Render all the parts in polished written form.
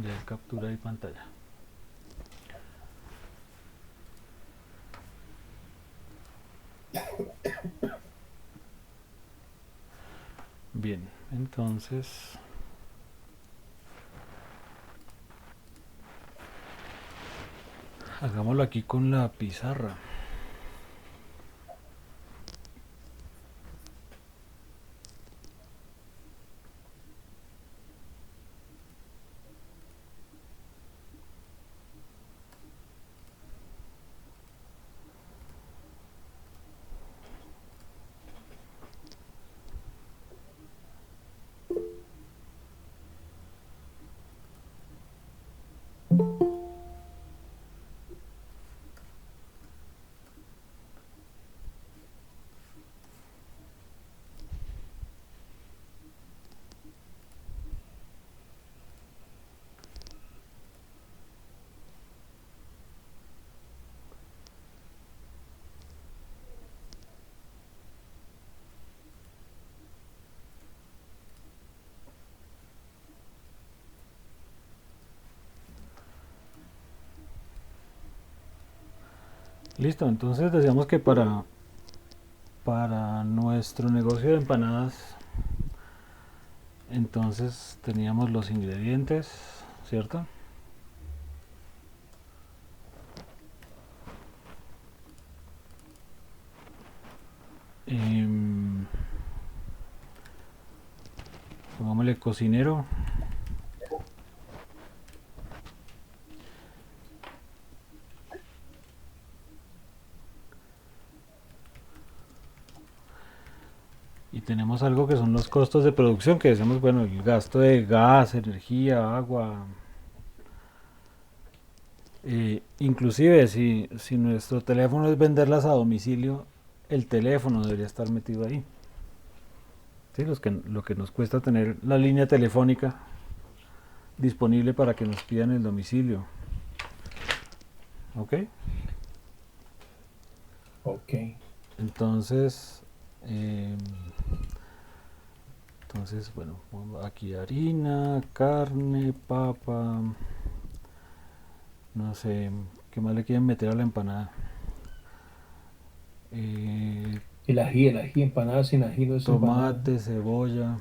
Ya es captura de pantalla. Bien, entonces hagámoslo aquí con la pizarra. Listo, entonces decíamos que para nuestro negocio de empanadas, entonces teníamos los ingredientes, ¿cierto? Em, Pongámosle cocinero. Y tenemos algo que son los costos de producción, que decimos, bueno, el gasto de gas, energía, agua. Inclusive si nuestro teléfono es venderlas a domicilio, el teléfono debería estar metido ahí. ¿Sí? Lo que nos cuesta tener la línea telefónica disponible para que nos pidan el domicilio. ¿Ok? Ok. Entonces, eh, bueno, aquí harina, carne, papa, no sé, ¿qué más le quieren meter a la empanada? Eh, El ají, empanada sin ají no es empanada. Tomate, cebolla,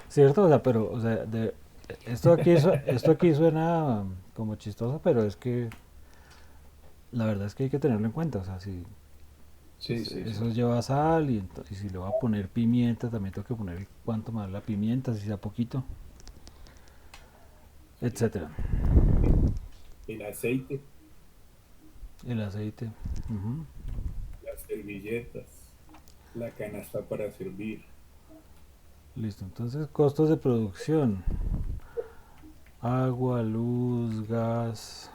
¿cierto? O sea, pero, o sea, esto aquí suena como chistoso, pero es que la verdad es que hay que tenerlo en cuenta. O sea, si Sí, sí, sí. eso lleva sal y si le va a poner pimienta, también tengo que poner cuánto más la pimienta, si sea poquito, Sí. etcétera. El aceite, El aceite. Ujú. las servilletas, la canasta para servir. Listo. Entonces, costos de producción. Agua, luz, gas.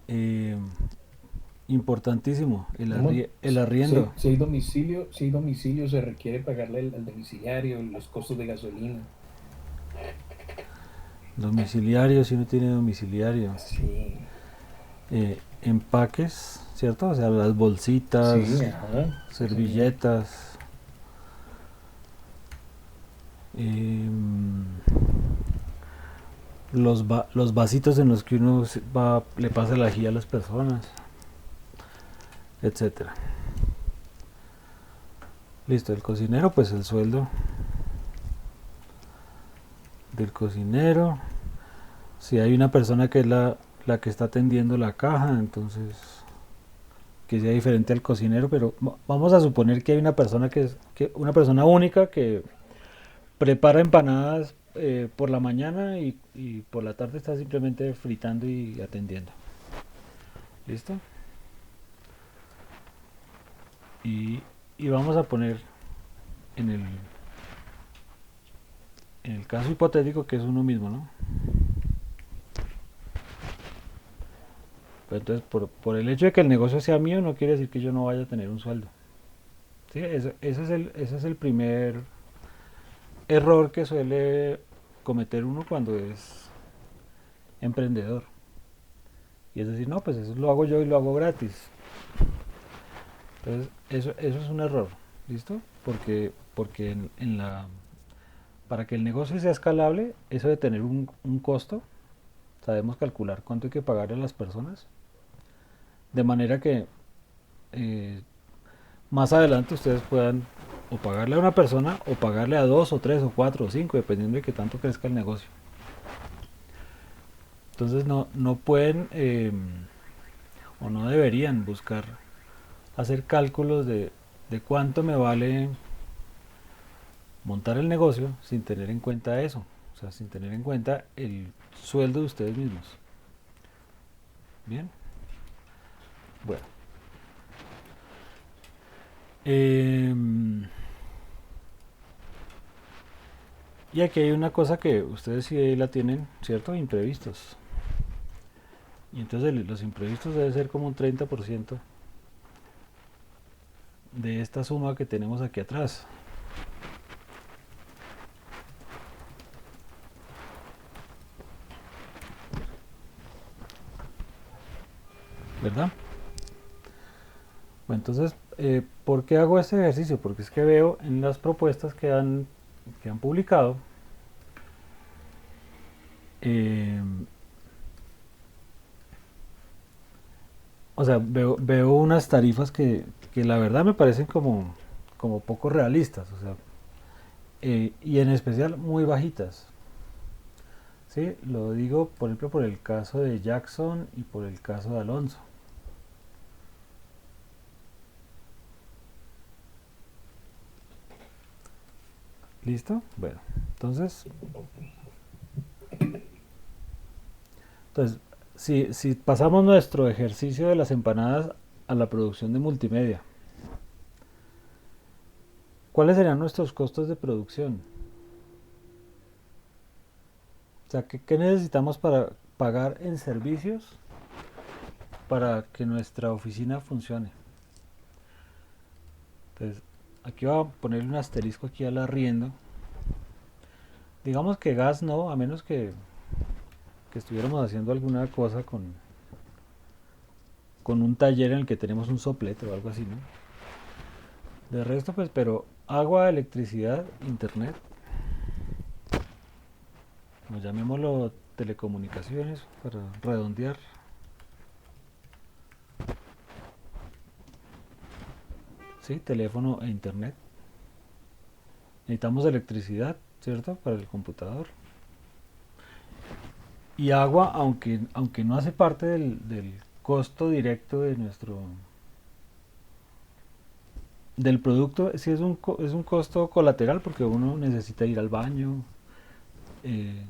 eh, Importantísimo, Digamos, el arriendo. si hay domicilio, se requiere pagarle al domiciliario los costos de gasolina. Domiciliario, si uno tiene domiciliario. Sí, Empaques, ¿cierto? O sea, las sí, bolsitas, ajá, sí, señor. servilletas. eh, los vasitos en los que uno le pasa el ají a las personas, etcétera. Listo, el cocinero, pues el sueldo del cocinero. Si hay una persona que es la que está atendiendo la caja, entonces que sea diferente al cocinero, pero vamos a suponer que hay una persona una persona única que prepara empanadas por la mañana y por la tarde está simplemente fritando y atendiendo. ¿Listo? Y, y vamos a poner en en el caso hipotético que es uno mismo, ¿no? Pero entonces, por el hecho de que el negocio sea mío, no quiere decir que yo no vaya a tener un sueldo. ¿Sí? Ese es el primer error que suele cometer uno cuando es emprendedor. Y es decir, no, pues eso lo hago yo y lo hago gratis. Entonces, eso es un error. ¿Listo? Porque para que el negocio sea escalable, eso de tener un costo, sabemos calcular cuánto hay que pagarle a las personas, de manera que eh, más adelante ustedes puedan o pagarle a una persona o pagarle a dos o tres o cuatro o cinco, dependiendo de que tanto crezca el negocio. Entonces no pueden o no deberían buscar hacer cálculos de cuánto me vale montar el negocio sin tener en cuenta eso, o sea, sin tener en cuenta el sueldo de ustedes mismos. Bien, bueno. Eh, y aquí hay una cosa que ustedes sí la tienen, ¿cierto? Imprevistos. Y entonces los imprevistos debe ser como un 30% de esta suma que tenemos aquí atrás, ¿verdad? Bueno, entonces, ¿por qué hago este ejercicio? Porque es que veo en las propuestas que han publicado, eh, o sea, veo unas tarifas que la verdad me parecen como poco realistas, o sea, y en especial muy bajitas. ¿Sí? Lo digo, por ejemplo, por el caso de Jackson y por el caso de Alonso. ¿Listo? Bueno, entonces, entonces si pasamos nuestro ejercicio de las empanadas a la producción de multimedia, ¿cuáles serían nuestros costos de producción? O sea, ¿qué necesitamos para pagar en servicios para que nuestra oficina funcione? Entonces, aquí voy a ponerle un asterisco aquí al arriendo. Digamos que gas no, a menos que estuviéramos haciendo alguna cosa con un taller en el que tenemos un soplete o algo así, ¿no? De resto, pues, pero agua, electricidad, internet, nos llamémoslo telecomunicaciones para redondear. Sí, teléfono e internet. Necesitamos electricidad, ¿cierto? Para el computador. Y agua, aunque no hace parte del costo directo de del producto, sí es un costo colateral porque uno necesita ir al baño, eh,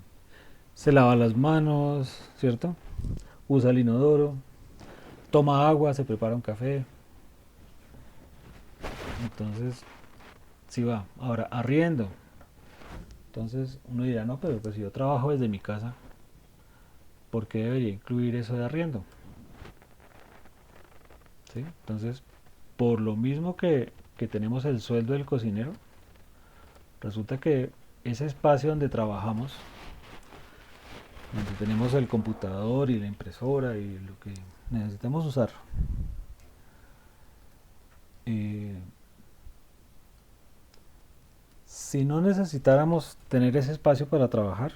se lava las manos, ¿cierto? Usa el inodoro, toma agua, se prepara un café. Entonces, sí va. Ahora, arriendo. Entonces, uno dirá, no, pero pues si yo trabajo desde mi casa, ¿por qué debería incluir eso de arriendo? ¿Sí? Entonces, por lo mismo que tenemos el sueldo del cocinero, resulta que ese espacio donde trabajamos, donde tenemos el computador y la impresora y lo que necesitamos usar, eh, si no necesitáramos tener ese espacio para trabajar,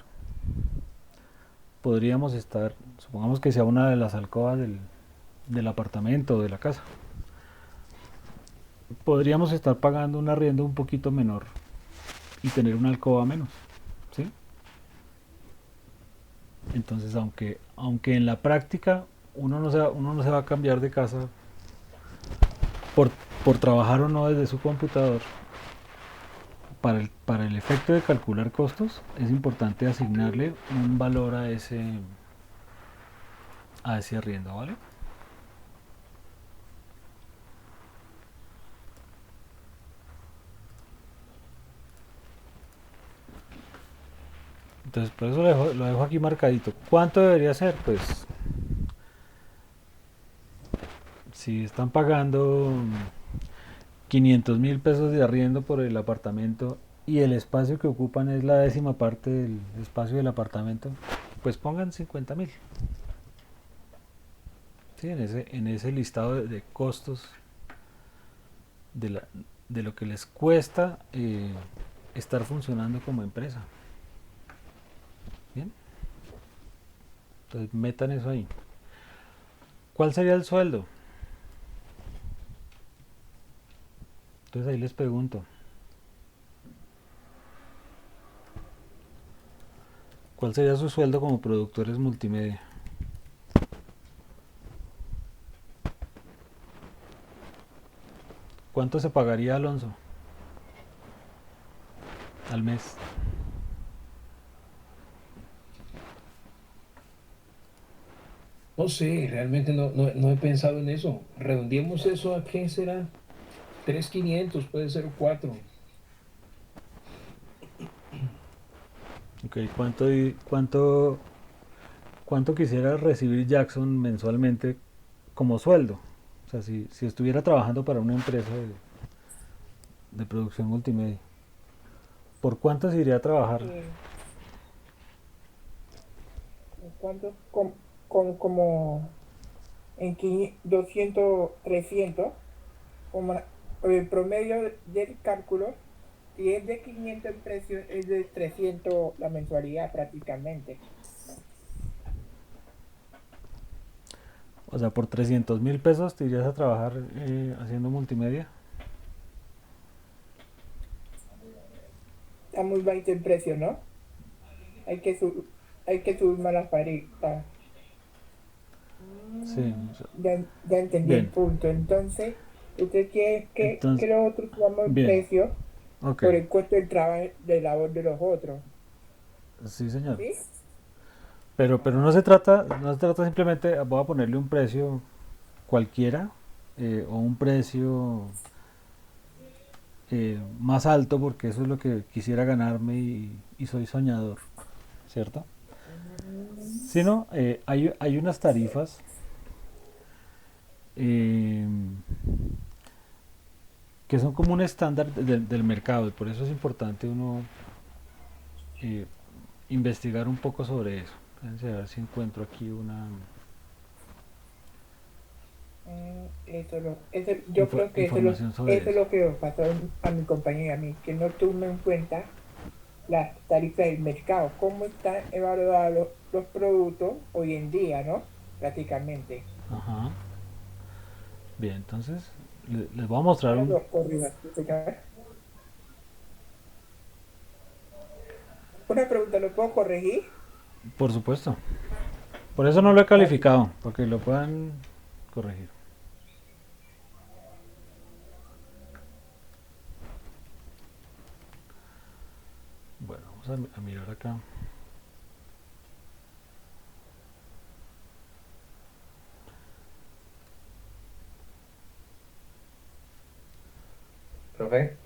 podríamos estar, supongamos que sea una de las alcobas del apartamento o de la casa, podríamos estar pagando un arriendo un poquito menor y tener una alcoba menos, ¿sí? Entonces, aunque en la práctica uno no se va a cambiar de casa por, por trabajar o no desde su computador, para el efecto de calcular costos, es importante asignarle un valor a ese arriendo, ¿vale? Entonces, por eso lo dejo aquí marcadito. ¿Cuánto debería ser? Pues, si están pagando 500.000 pesos de arriendo por el apartamento y el espacio que ocupan es la décima parte del espacio del apartamento, pues pongan 50.000. ¿Sí? En ese listado de costos de, la, de lo que les cuesta estar funcionando como empresa. Bien, entonces metan eso ahí. ¿Cuál sería el sueldo? Entonces ahí les pregunto, ¿cuál sería su sueldo como productores multimedia? ¿Cuánto se pagaría Alonso al mes? No sé, realmente no he pensado en eso. Redondeemos eso a qué será. 3.500 puede ser 4. Ok, ¿cuánto quisiera recibir Jackson mensualmente como sueldo? O sea, si estuviera trabajando para una empresa de producción multimedia, ¿por cuánto se iría a trabajar? Eh, ¿Cuánto? Como en 200, 300, como el promedio del cálculo, si es de 500 el precio, es de 300 la mensualidad prácticamente. O sea, por 300.000 pesos te irías a trabajar haciendo multimedia. Está muy bajito el precio, ¿no? Hay que, hay que subir más las tarifas. Sí, o sea, Ya entendí el bien. punto. Entonces, usted quiere que Entonces, los otros subamos el bien, precio ok. por el costo del trabajo de labor de los otros. Sí, señor. ¿Sí? Pero no se trata simplemente, voy a ponerle un precio cualquiera o un precio más alto porque eso es lo que quisiera ganarme y soy soñador, ¿cierto? Sino, hay unas tarifas eh, que son como un estándar del mercado y por eso es importante uno eh, investigar un poco sobre eso. Déjense ver si encuentro aquí una Yo creo que información sobre eso es eso. lo que nos pasó a mi compañero y a mí, que no tuvo en cuenta las tarifas del mercado, cómo están evaluados los productos hoy en día, ¿no? Prácticamente. Ajá. Bien, entonces les voy a mostrar Ahora un, lo corrijo, ¿sí, señor? Una pregunta, ¿lo puedo corregir? por supuesto. Por eso no lo he Fácil. calificado, porque lo puedan corregir. Bueno, vamos a mirar acá. Profe,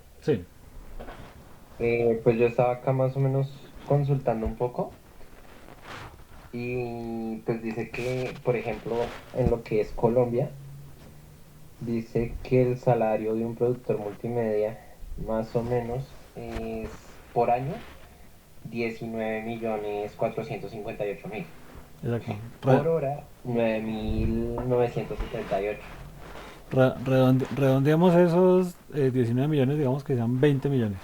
Sí, pues yo estaba acá más o menos consultando un poco y pues dice que, por ejemplo, en lo que es Colombia, dice que el salario de un productor multimedia más o menos es por año 19.458.000. exacto. Por hora 9.978. Redondeamos esos 19 millones, digamos que sean 20 millones,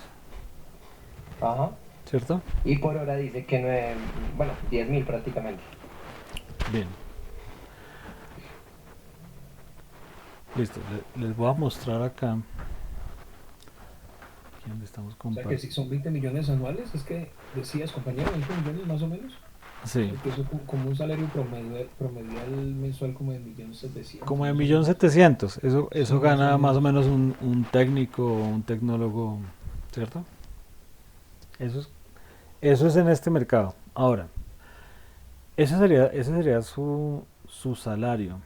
Ajá. ¿cierto? Y por hora dice que bueno, 10.000 prácticamente. Bien, listo. Les voy a mostrar acá, aquí donde estamos O sea que compartiendo. si son 20 millones anuales, es que decías, compañero, 20 millones más o menos. Sí, Porque eso como un salario promedial mensual como de como 1.700.000 de más o millón menos. setecientos. Eso Sí, más o gana más o menos. menos un técnico o un tecnólogo, ¿cierto? Eso es, eso es en este mercado. Ahora, ese sería su salario.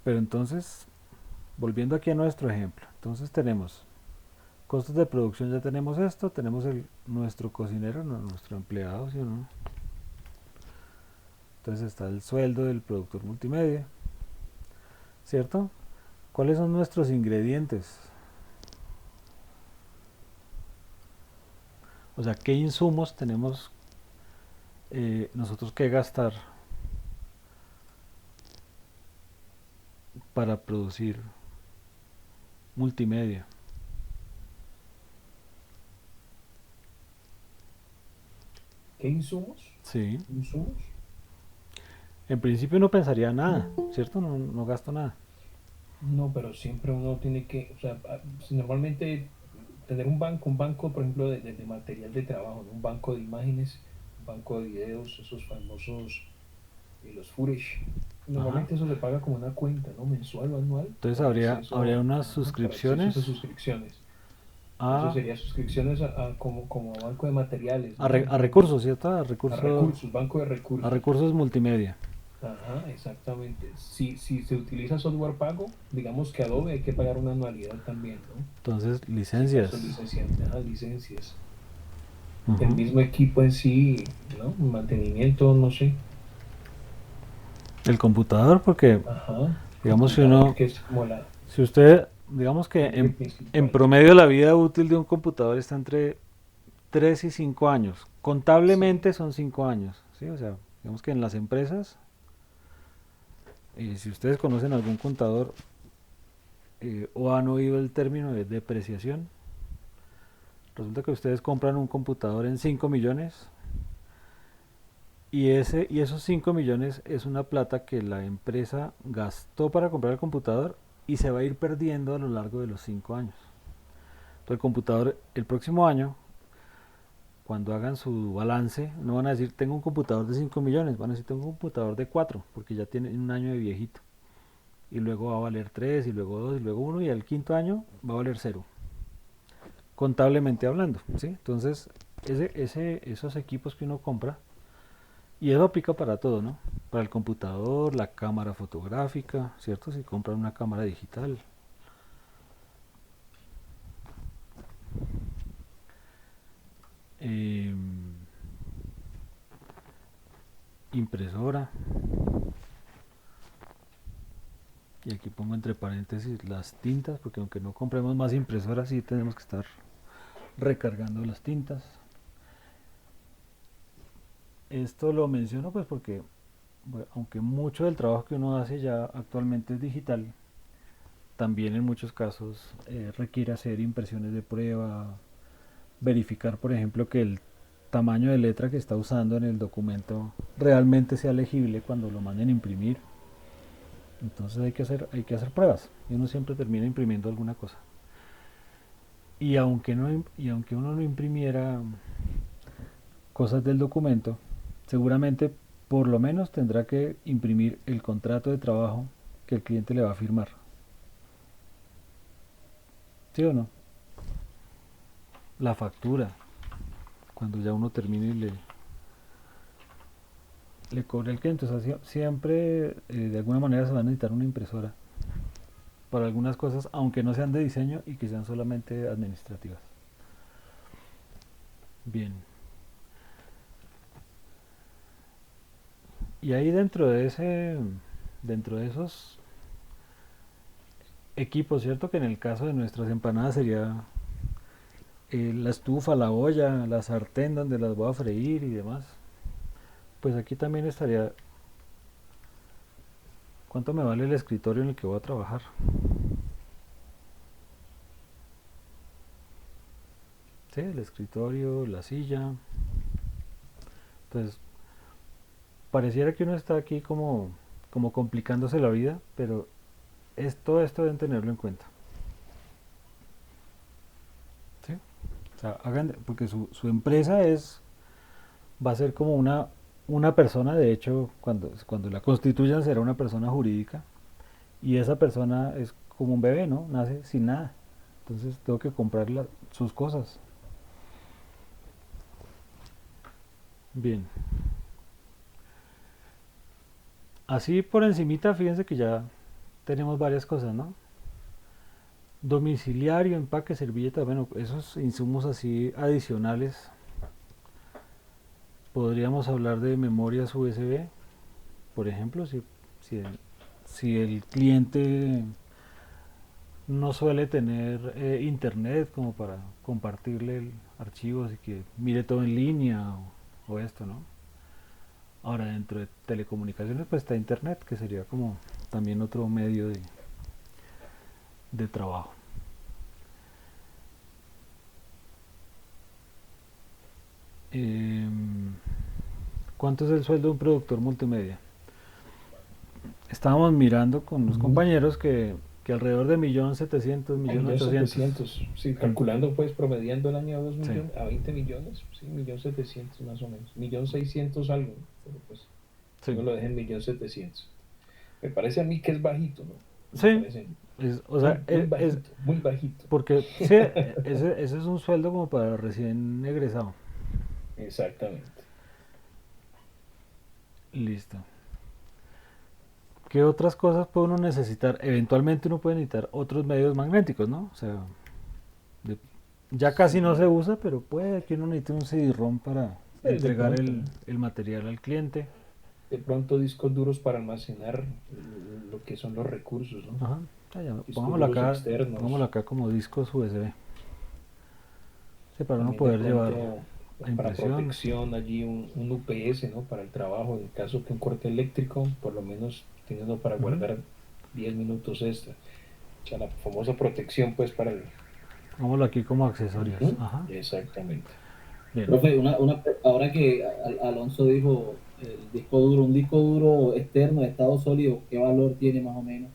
Pero entonces, volviendo aquí a nuestro ejemplo, entonces tenemos costos de producción, ya tenemos esto, tenemos nuestro cocinero, no, nuestro empleado, ¿sí o no? Entonces está el sueldo del productor multimedia, ¿cierto? ¿Cuáles son nuestros ingredientes? O sea, ¿qué insumos tenemos nosotros que gastar para producir multimedia? ¿Qué insumos? Sí. ¿Insumos? En principio no pensaría nada, ¿cierto? No, no gasto nada. No, pero siempre uno tiene que, o sea, si normalmente tener un banco, por ejemplo, de material de trabajo, ¿no? Un banco de imágenes, un banco de videos, esos famosos, los footage. Ajá. Normalmente eso se paga como una cuenta, ¿no? Mensual o anual, Entonces para habría acceso, unas ajá, para acceso a esas suscripciones suscripciones. Eso a, sería suscripciones como a banco de materiales, ¿no? a recursos, ¿cierto? A recursos, banco de A recursos. recursos multimedia. Ajá, exactamente. Si se utiliza software pago, digamos que Adobe hay que pagar una anualidad también, ¿no? Entonces, Si licencias. acaso licencian, ajá, licencias. El Ujú. mismo equipo en sí, ¿no? Mantenimiento, no sé. El computador, porque Ajá, digamos si computador, uno, que es como si usted, digamos que el eje en principal. promedio la vida útil de un computador está entre 3 y 5 años. Sí, Contablemente son 5 años, ¿sí? O sea, digamos que en las empresas, si ustedes conocen algún contador o han oído el término de depreciación, resulta que ustedes compran un computador en 5 millones y esos 5 millones es una plata que la empresa gastó para comprar el computador y se va a ir perdiendo a lo largo de los 5 años. Entonces el computador el próximo año, cuando hagan su balance, no van a decir tengo un computador de 5 millones, van a decir tengo un computador de 4 porque ya tiene un año de viejito. Y luego va a valer 3 y luego 2 y luego uno y al quinto año va a valer cero, contablemente hablando, ¿sí? Entonces, esos equipos que uno compra, y eso aplica para todo, ¿no? Para el computador, la cámara fotográfica, ¿cierto? Si compran una cámara digital, eh, impresora, y aquí pongo entre paréntesis las tintas, porque aunque no compremos más impresoras, sí tenemos que estar recargando las tintas. Esto lo menciono pues porque, bueno, aunque mucho del trabajo que uno hace ya actualmente es digital, también en muchos casos requiere hacer impresiones de prueba, verificar por ejemplo que el tamaño de letra que está usando en el documento realmente sea legible cuando lo manden a imprimir. Entonces hay que hacer pruebas y uno siempre termina imprimiendo alguna cosa. Y aunque uno no imprimiera cosas del documento, seguramente por lo menos tendrá que imprimir el contrato de trabajo que el cliente le va a firmar. ¿Sí o no? La factura, cuando ya uno termine y le cobre el cliente. O sea, siempre de alguna manera se va a necesitar una impresora para algunas cosas, aunque no sean de diseño y que sean solamente administrativas. Bien. Y ahí dentro de esos equipos, ¿cierto? Que en el caso de nuestras empanadas sería la estufa, la olla, la sartén donde las voy a freír y demás. Pues aquí también estaría, ¿cuánto me vale el escritorio en el que voy a trabajar? Sí, el escritorio, la silla. Entonces, pareciera que uno está aquí como complicándose la vida, pero todo esto deben tenerlo en cuenta. ¿Sí? O sea, porque su empresa va a ser como una persona, de hecho, cuando la constituyan será una persona jurídica, y esa persona es como un bebé, ¿no? Nace sin nada. Entonces tengo que comprar sus cosas. Bien. Así por encimita, fíjense que ya tenemos varias cosas, ¿no? Domiciliario, empaque, servilleta, bueno, esos insumos así adicionales. Podríamos hablar de memorias USB, por ejemplo, si, el, si el cliente no suele tener internet como para compartirle archivos y que mire todo en línea o esto, ¿no? Ahora, dentro de telecomunicaciones, pues está internet, que sería como también otro medio de trabajo. ¿Cuánto es el sueldo de un productor multimedia? Estábamos mirando con unos compañeros que alrededor de 1.700.000, Un millón 1.800.000. 700, sí, calculando pues promediando el año a 2 Sí, millones, a 20 millones, sí, 1.700.000 más o menos, 1.600.000 algo, pero pues sí, no lo dejen 1.700.000. Me parece a mí que es bajito, ¿no? Me sí. parece O sea, muy, muy bajito, muy bajito. porque sí, ese es un sueldo como para recién egresado. Exactamente. Listo. ¿Qué otras cosas puede uno necesitar? Eventualmente uno puede necesitar otros medios magnéticos, ¿no? O sea, de- ya casi no se Sí, usa, pero puede que uno necesite un CD-ROM para pues entregar el material al cliente. de pronto discos duros para almacenar lo que son los recursos, ¿no? Ajá. Discos duros Pongámoslo externos, acá como discos USB. Sí, para uno también de poder llevar pronto a para impresión. protección allí un UPS, ¿no? Para el trabajo, en caso que un corte eléctrico, por lo menos teniendo para Ujú. guardar 10 minutos extra. O sea, la famosa protección, pues, para el... Pongámoslo aquí como accesorios. Ujú, Ajá. exactamente. Bien. Profe, ahora que Alonso dijo el disco duro, un disco duro externo de estado sólido, ¿qué valor tiene más o menos?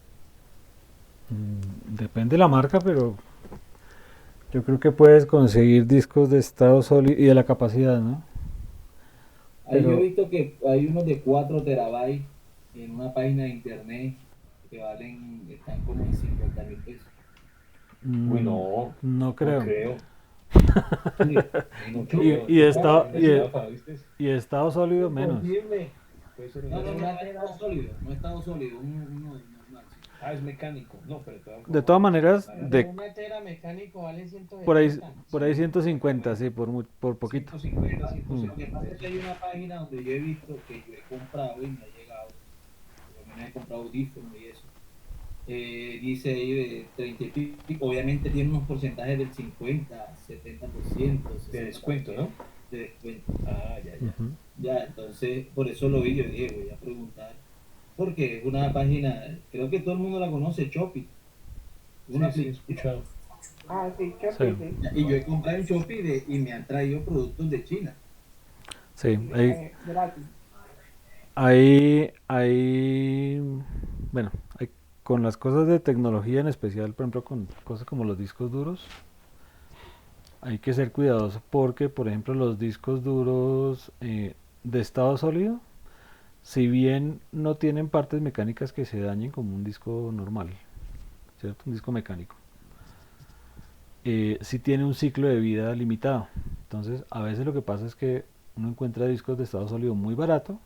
Depende de la marca, pero yo creo que puedes conseguir discos de estado sólido y de la capacidad, ¿no? Ahí yo he Pero visto que hay unos de 4 terabytes en una página de internet que valen, están como en 50.000 pesos. Uy, mm, no, no no creo. creo, Sí, no mucho. creo. Y, Eso de puede ser estado, una estafa, ¿viste? y de estado sólido menos. Imposible. Puede ser No, una no, no, no estafa. es estado sólido, no es estado sólido, uno normal, sí. Ah, es mecánico. No, pero de todas De formas, todas maneras, nada. Pero una tera mecánico vale por ahí, 170. por ahí Sí, 150, exactamente. sí, por poquito. 150, Mm. Lo que 170 pasa es que hay pesos. una página donde yo he visto que yo he comprado y me ha llegado, por lo menos he comprado audífonos y eso. Dice ahí de 30 y pico, obviamente tiene unos porcentajes del 50, 70%, De descuento, 60% ¿no? de descuento. Ah, ya, ya. Ujú. Ya, entonces por eso lo vi, yo dije, voy a preguntar, porque es una página, creo que todo el mundo la conoce, Shopee, es una Sí, sí, he aplicación. escuchado. Ah, sí, Sí, Chopi, sí. Y yo he comprado en Shopee y me han traído productos de China. sí. Gratis. Hay, bueno, con las cosas de tecnología en especial, por ejemplo, con cosas como los discos duros, hay que ser cuidadoso porque, por ejemplo, los discos duros de estado sólido, si bien no tienen partes mecánicas que se dañen como un disco normal, ¿cierto? Un disco mecánico. Sí tiene un ciclo de vida limitado. Entonces, a veces lo que pasa es que uno encuentra discos de estado sólido muy barato,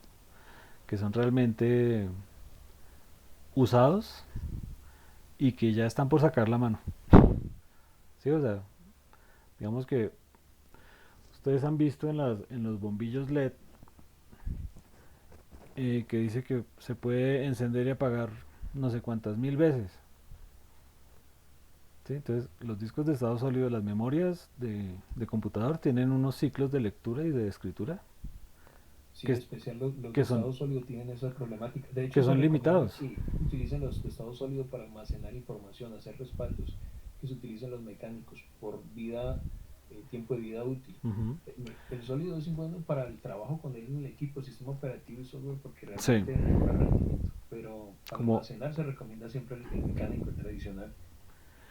que son realmente usados y que ya están por sacar la mano. Sí, o sea, digamos que ustedes han visto en los bombillos LED que dice que se puede encender y apagar no sé cuántas mil veces. ¿Sí? Entonces, los discos de estado sólido, las memorias de computador tienen unos ciclos de lectura y de escritura Sí, que, en es- especial los de que son, estado sólido tienen esa problemática. De que hecho, se son recomienda limitados. que utilicen los de estado sólido para almacenar información, hacer respaldos, que se utilicen los mecánicos por vida, tiempo de vida útil. Ujú. El sólido es bueno para el trabajo con él en el equipo, sistema operativo y software, porque Sí, realmente mejora el rendimiento. Pero para como, almacenar se recomienda siempre el mecánico, el tradicional.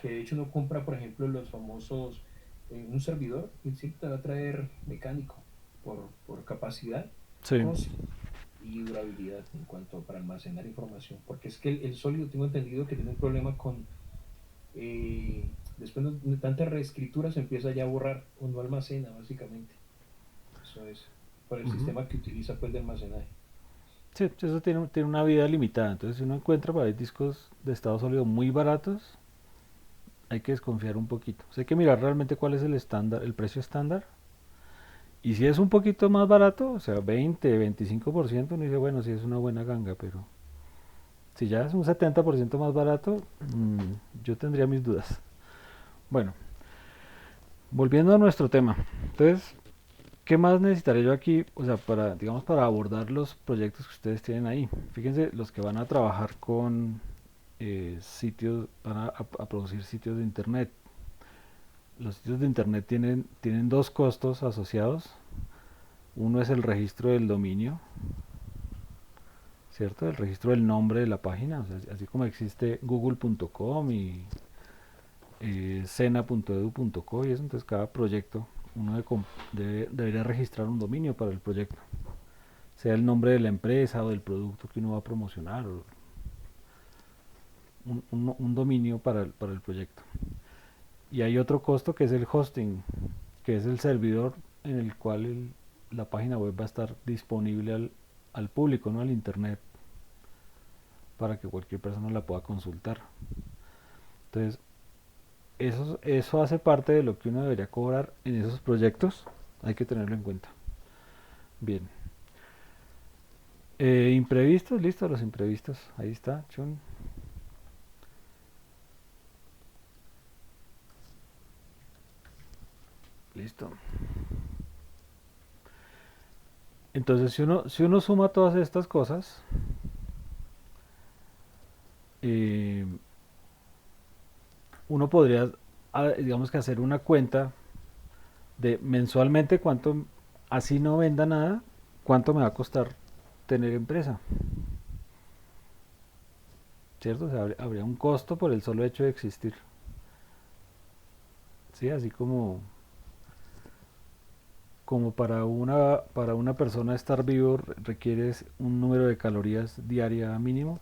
Que de hecho uno compra, por ejemplo, los famosos, un servidor, y siempre te va a traer mecánico por capacidad, sí, coste y durabilidad en cuanto para almacenar información. Porque es que el sólido tengo entendido que tiene un problema con, después de tanta reescritura se empieza ya a borrar o no almacena básicamente. Eso es por el ujú. sistema que utiliza pues de almacenaje. Sí, eso tiene una vida limitada. Entonces, si uno encuentra por ahí discos de estado sólido muy baratos, hay que desconfiar un poquito. O sea, hay que mirar realmente cuál es el estándar, el precio estándar. Y si es un poquito más barato, o sea, 20, 25%, uno dice, bueno, sí es una buena ganga, pero si ya es un 70% más barato, yo tendría mis dudas. Bueno, volviendo a nuestro tema. Entonces, ¿qué más necesitaré yo aquí? O sea, para, digamos, para abordar los proyectos que ustedes tienen ahí. Fíjense, los que van a trabajar con sitios, van a producir sitios de internet. Los sitios de internet tienen dos costos asociados. Uno es el registro del dominio, ¿cierto? El registro del nombre de la página, o sea, así como existe google.com y sena.edu.co y eso, entonces cada proyecto uno debería registrar un dominio para el proyecto, sea el nombre de la empresa o del producto que uno va a promocionar, o un dominio para el proyecto. Y hay otro costo que es el hosting, que es el servidor en el cual la página web va a estar disponible al público, no al internet, para que cualquier persona la pueda consultar. Entonces, eso hace parte de lo que uno debería cobrar en esos proyectos, hay que tenerlo en cuenta. Bien. Imprevistos, listo, los imprevistos, ahí está, chun. Listo. Entonces, si uno suma todas estas cosas, eh, uno podría, digamos que hacer una cuenta de mensualmente cuánto, así no venda nada, cuánto me va a costar tener empresa, ¿cierto? O sea, habría un costo por el solo hecho de existir, ¿sí? Así como para una persona estar vivo requiere un número de calorías diaria mínimo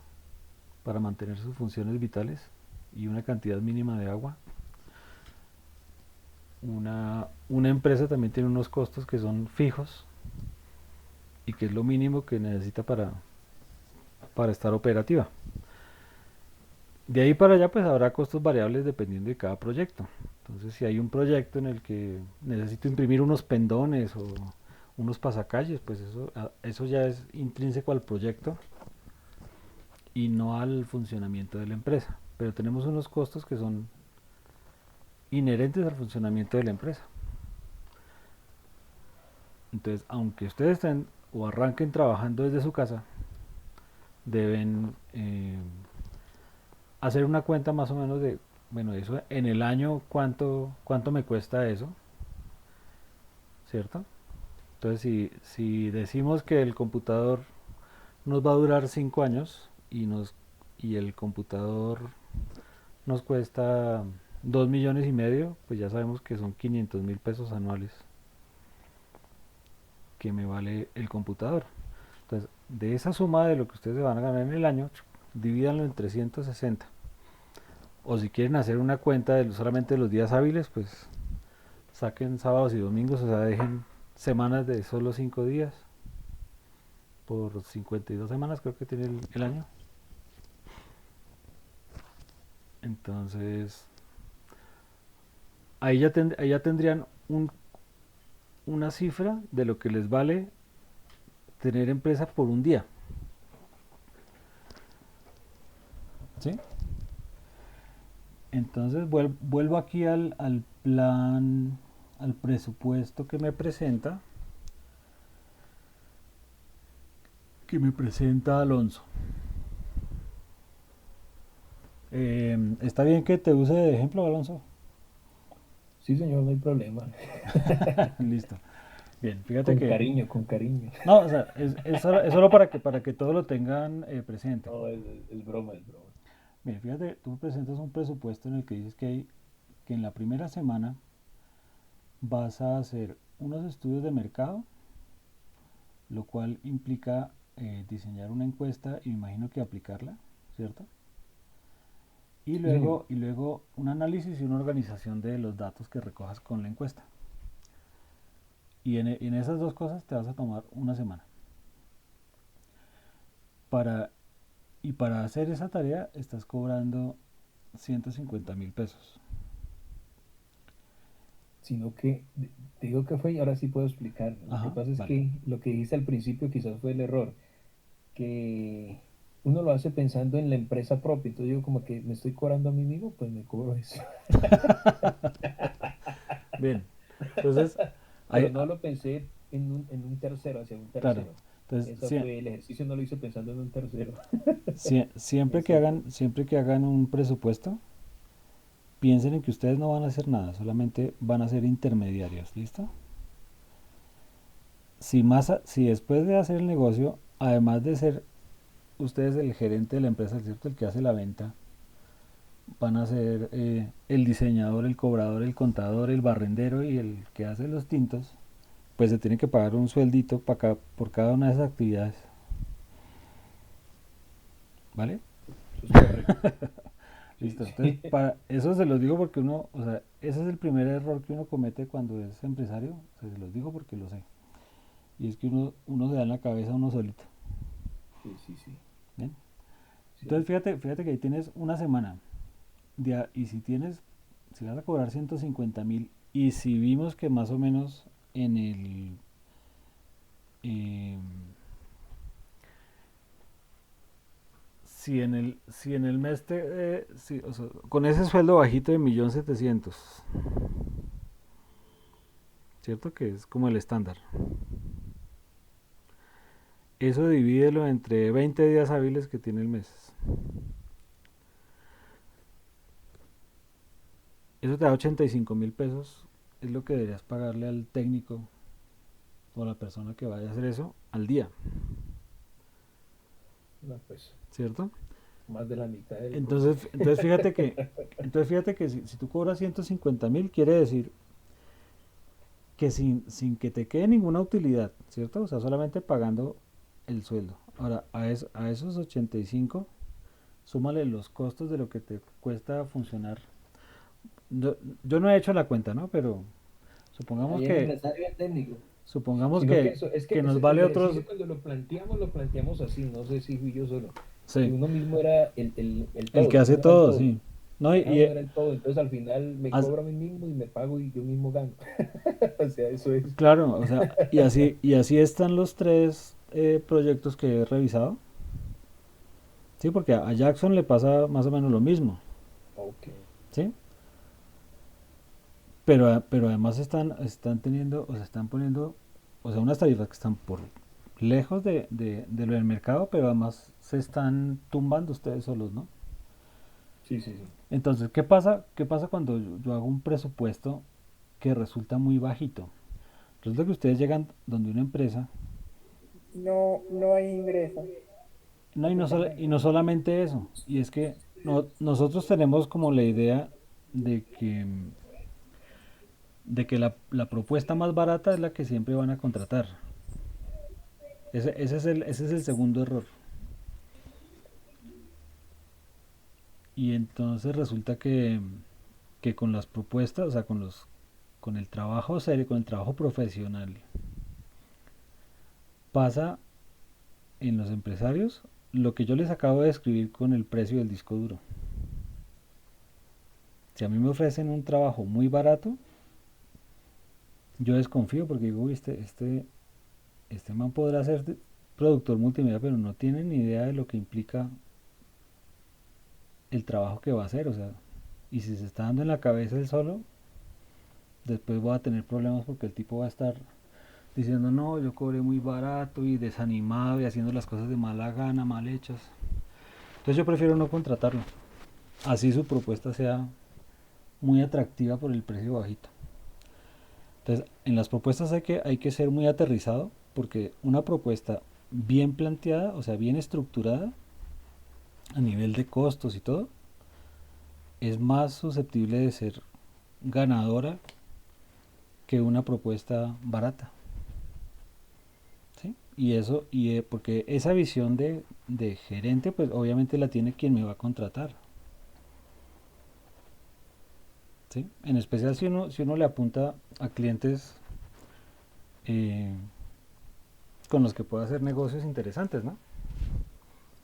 para mantener sus funciones vitales y una cantidad mínima de agua. Una empresa también tiene unos costos que son fijos y que es lo mínimo que necesita para estar operativa. De ahí para allá pues habrá costos variables dependiendo de cada proyecto. Entonces si hay un proyecto en el que necesito imprimir unos pendones o unos pasacalles, pues eso ya es intrínseco al proyecto y no al funcionamiento de la empresa. Pero tenemos unos costos que son inherentes al funcionamiento de la empresa. Entonces, aunque ustedes estén o arranquen trabajando desde su casa, deben hacer una cuenta más o menos de, bueno, eso en el año, cuánto me cuesta eso, ¿cierto? Entonces, si decimos que el computador nos va a durar 5 años y el computador nos cuesta 2,5 millones, pues ya sabemos que son 500.000 pesos anuales que me vale el computador. Entonces, de esa suma de lo que ustedes se van a ganar en el año, divídanlo en 360. O si quieren hacer una cuenta de solamente los días hábiles, pues saquen sábados y domingos, o sea, dejen semanas de solo 5 días por 52 semanas, creo que tiene el año. Entonces, ahí ya tendrían una cifra de lo que les vale tener empresa por un día. ¿Sí? Entonces vuelvo aquí al plan, al presupuesto que me presenta Alonso. ¿Está bien que te use de ejemplo, Alonso? Sí, señor, no hay problema. Listo. Bien, fíjate que... Con cariño. No, o sea, es solo para que todos lo tengan presente. No, es broma, es broma. Bien, fíjate, tú presentas un presupuesto en el que dices que en la primera semana vas a hacer unos estudios de mercado, lo cual implica diseñar una encuesta y me imagino que aplicarla, ¿cierto? Y Sí, luego, señor. y luego un análisis y una organización de los datos que recojas con la encuesta. Y en esas dos cosas te vas a tomar una semana. Y para hacer esa tarea estás cobrando 150.000 pesos. Sino que te digo que fue y ahora sí puedo explicar. Lo que Ajá, pasa es vale. que lo que dijiste al principio quizás fue el error, que uno lo hace pensando en la empresa propia. Entonces digo como que me estoy cobrando a mí mismo, pues me cobro eso. Bien, entonces, Pero hay, no lo pensé en un tercero, hacia un claro, tercero. entonces Esa fue el ejercicio, no lo hice pensando en un tercero. siempre que Ese fue. hagan un presupuesto, piensen en que ustedes no van a hacer nada, solamente van a ser intermediarios, ¿listo? si después de hacer el negocio, además de ser ustedes el gerente de la empresa, ¿cierto? El que hace la venta, van a ser el diseñador, el cobrador, el contador, el barrendero y el que hace los tintos, pues se tiene que pagar un sueldito por cada una de esas actividades, ¿vale? Eso es correcto. Sí, Listo. sí. Entonces, para eso se los digo porque uno, o sea, ese es el primer error que uno comete cuando es empresario, o sea, se los digo porque lo sé, y es que uno se da en la cabeza uno solito, Sí, sí, sí. ¿bien? Sí, Entonces, fíjate que ahí tienes una semana, y si vas a cobrar 150.000, y si vimos que más o menos en em, si en el mes o sea, con ese sueldo bajito de 1.700.000, ¿cierto? Que es como el estándar. Eso divídelo entre 20 días hábiles que tiene el mes. Eso te da 85.000 pesos. Es lo que deberías pagarle al técnico o a la persona que vaya a hacer eso al día, no, pues, ¿cierto? más de la mitad del costo. Entonces fíjate que si tú cobras 150.000, quiere decir que sin que te quede ninguna utilidad, ¿cierto? O sea, solamente pagando el sueldo. Ahora, a esos 85, súmale los costos de lo que te cuesta funcionar. Yo no he hecho la cuenta, ¿no? Pero supongamos Ahí el que, empresario es técnico. supongamos Sino que que, eso, es que que nos el vale ejercicio otros, cuando lo planteamos así, no sé si fui yo solo, que sí, uno mismo era el el que todo, hace uno era el todo, todo, sí. No, ajá, uno era el todo, entonces al final me haz- cobro a mí mismo y me pago y yo mismo gano. O sea, eso es. claro, o sea, y así están los tres proyectos que he revisado. Sí, porque a Jackson le pasa más o menos lo mismo, Ok. ¿sí? Pero además están teniendo, o sea, están poniendo, o sea, unas tarifas que están por lejos de lo del mercado, pero además se están tumbando ustedes solos, ¿no? Sí, sí, sí. Entonces, ¿qué pasa cuando yo hago un presupuesto que resulta muy bajito? Resulta que ustedes llegan donde una empresa, No, no hay ingresos, no, y básicamente. no solamente eso, y es que nosotros tenemos como la idea de que, de que la propuesta más barata es la que siempre van a contratar. Ese es el segundo error. Y entonces resulta que con las propuestas, o sea, con el trabajo serio, con el trabajo profesional, pasa en los empresarios lo que yo les acabo de describir con el precio del disco duro. Si a mí me ofrecen un trabajo muy barato, yo desconfío porque digo, uy, este man podrá ser productor multimedia, pero no tiene ni idea de lo que implica el trabajo que va a hacer, o sea, y si se está dando en la cabeza él solo, después voy a tener problemas porque el tipo va a estar diciendo, no, yo cobré muy barato y desanimado y haciendo las cosas de mala gana, mal hechas. Entonces yo prefiero no contratarlo, así su propuesta sea muy atractiva por el precio bajito. Entonces, en las propuestas hay que ser muy aterrizado porque una propuesta bien planteada, o sea, bien estructurada a nivel de costos y todo, es más susceptible de ser ganadora que una propuesta barata. ¿Sí? Y eso, porque esa visión de gerente, pues obviamente la tiene quien me va a contratar. ¿Sí? En especial si uno le apunta a clientes eh, con los que pueda hacer negocios interesantes, ¿no?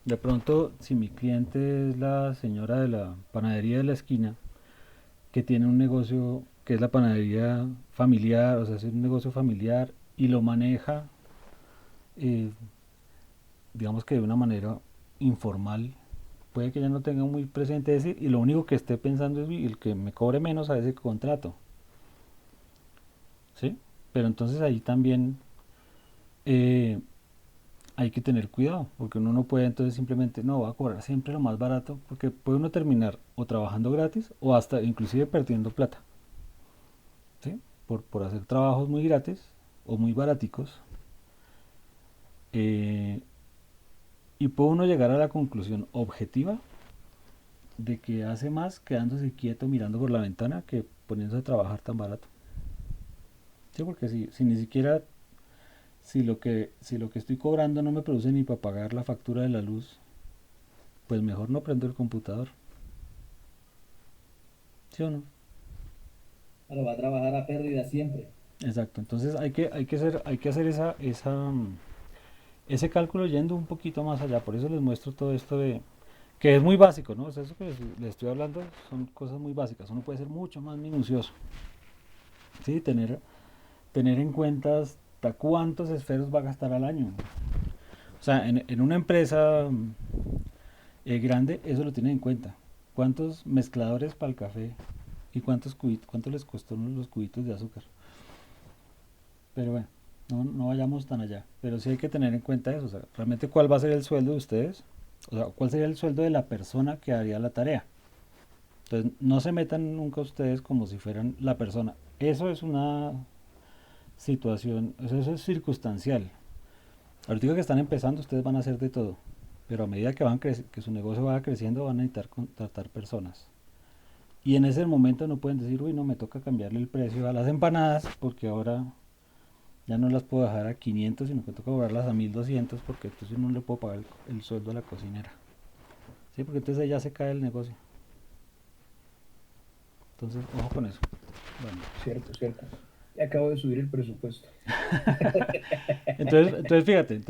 De pronto, si mi cliente es la señora de la panadería de la esquina, que tiene un negocio que es la panadería familiar, o sea, es un negocio familiar y lo maneja, eh, digamos que de una manera informal, puede que ella no tenga muy presente decir, y lo único que esté pensando es el que me cobre menos a ese contrato, ¿sí? Pero entonces ahí también eh, hay que tener cuidado, porque uno no puede entonces simplemente, no, va a cobrar siempre lo más barato, porque puede uno terminar o trabajando gratis o hasta inclusive perdiendo plata, ¿sí? Por hacer trabajos muy gratis o muy baraticos eh, y puede uno llegar a la conclusión objetiva de que hace más quedándose quieto mirando por la ventana que poniéndose a trabajar tan barato. Sí, porque si ni siquiera, si lo que estoy cobrando no me produce ni para pagar la factura de la luz, pues mejor no prendo el computador. ¿Sí o no? Pero va a trabajar a pérdida siempre. Exacto. Entonces hay que hacer ese cálculo yendo un poquito más allá. Por eso les muestro todo esto de que es muy básico, ¿no? O sea, eso que les estoy hablando son cosas muy básicas. Uno puede ser mucho más minucioso. Sí, tener en cuenta hasta cuántos esferos va a gastar al año. O sea, en una empresa grande, eso lo tienen en cuenta. ¿Cuántos mezcladores para el café y cuánto les costó los cubitos de azúcar? Pero bueno, no vayamos tan allá. Pero sí hay que tener en cuenta eso. O sea, realmente cuál va a ser el sueldo de ustedes. O sea, cuál sería el sueldo de la persona que haría la tarea. Entonces, no se metan nunca ustedes como si fueran la persona. Eso es una situación, eso es circunstancial. Ahorita que están empezando, ustedes van a hacer de todo. Pero a medida que su negocio vaya creciendo, van a necesitar contratar personas. Y en ese momento no pueden decir, uy, no, me toca cambiarle el precio a las empanadas porque ahora ya no las puedo dejar a 500, sino que toca cobrarlas a 1200 porque entonces no le puedo pagar el sueldo a la cocinera. Sí, porque entonces ahí ya se cae el negocio. Entonces, ojo con eso. Bueno, Cierto, cierto. Y acabo de subir el presupuesto. entonces fíjate,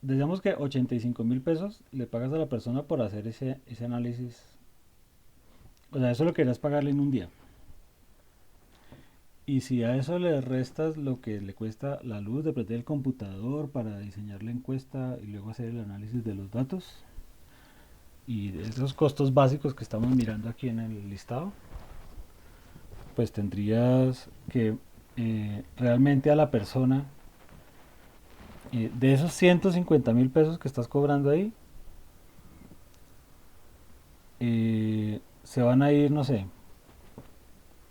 digamos que 85.000 pesos le pagas a la persona por hacer ese análisis. O sea, eso lo querías pagarle en un día. Y si a eso le restas lo que le cuesta la luz de prender el computador para diseñar la encuesta y luego hacer el análisis de los datos y de esos costos básicos que estamos mirando aquí en el listado, pues tendrías que realmente a la persona, de esos 150.000 pesos que estás cobrando ahí, se van a ir, no sé,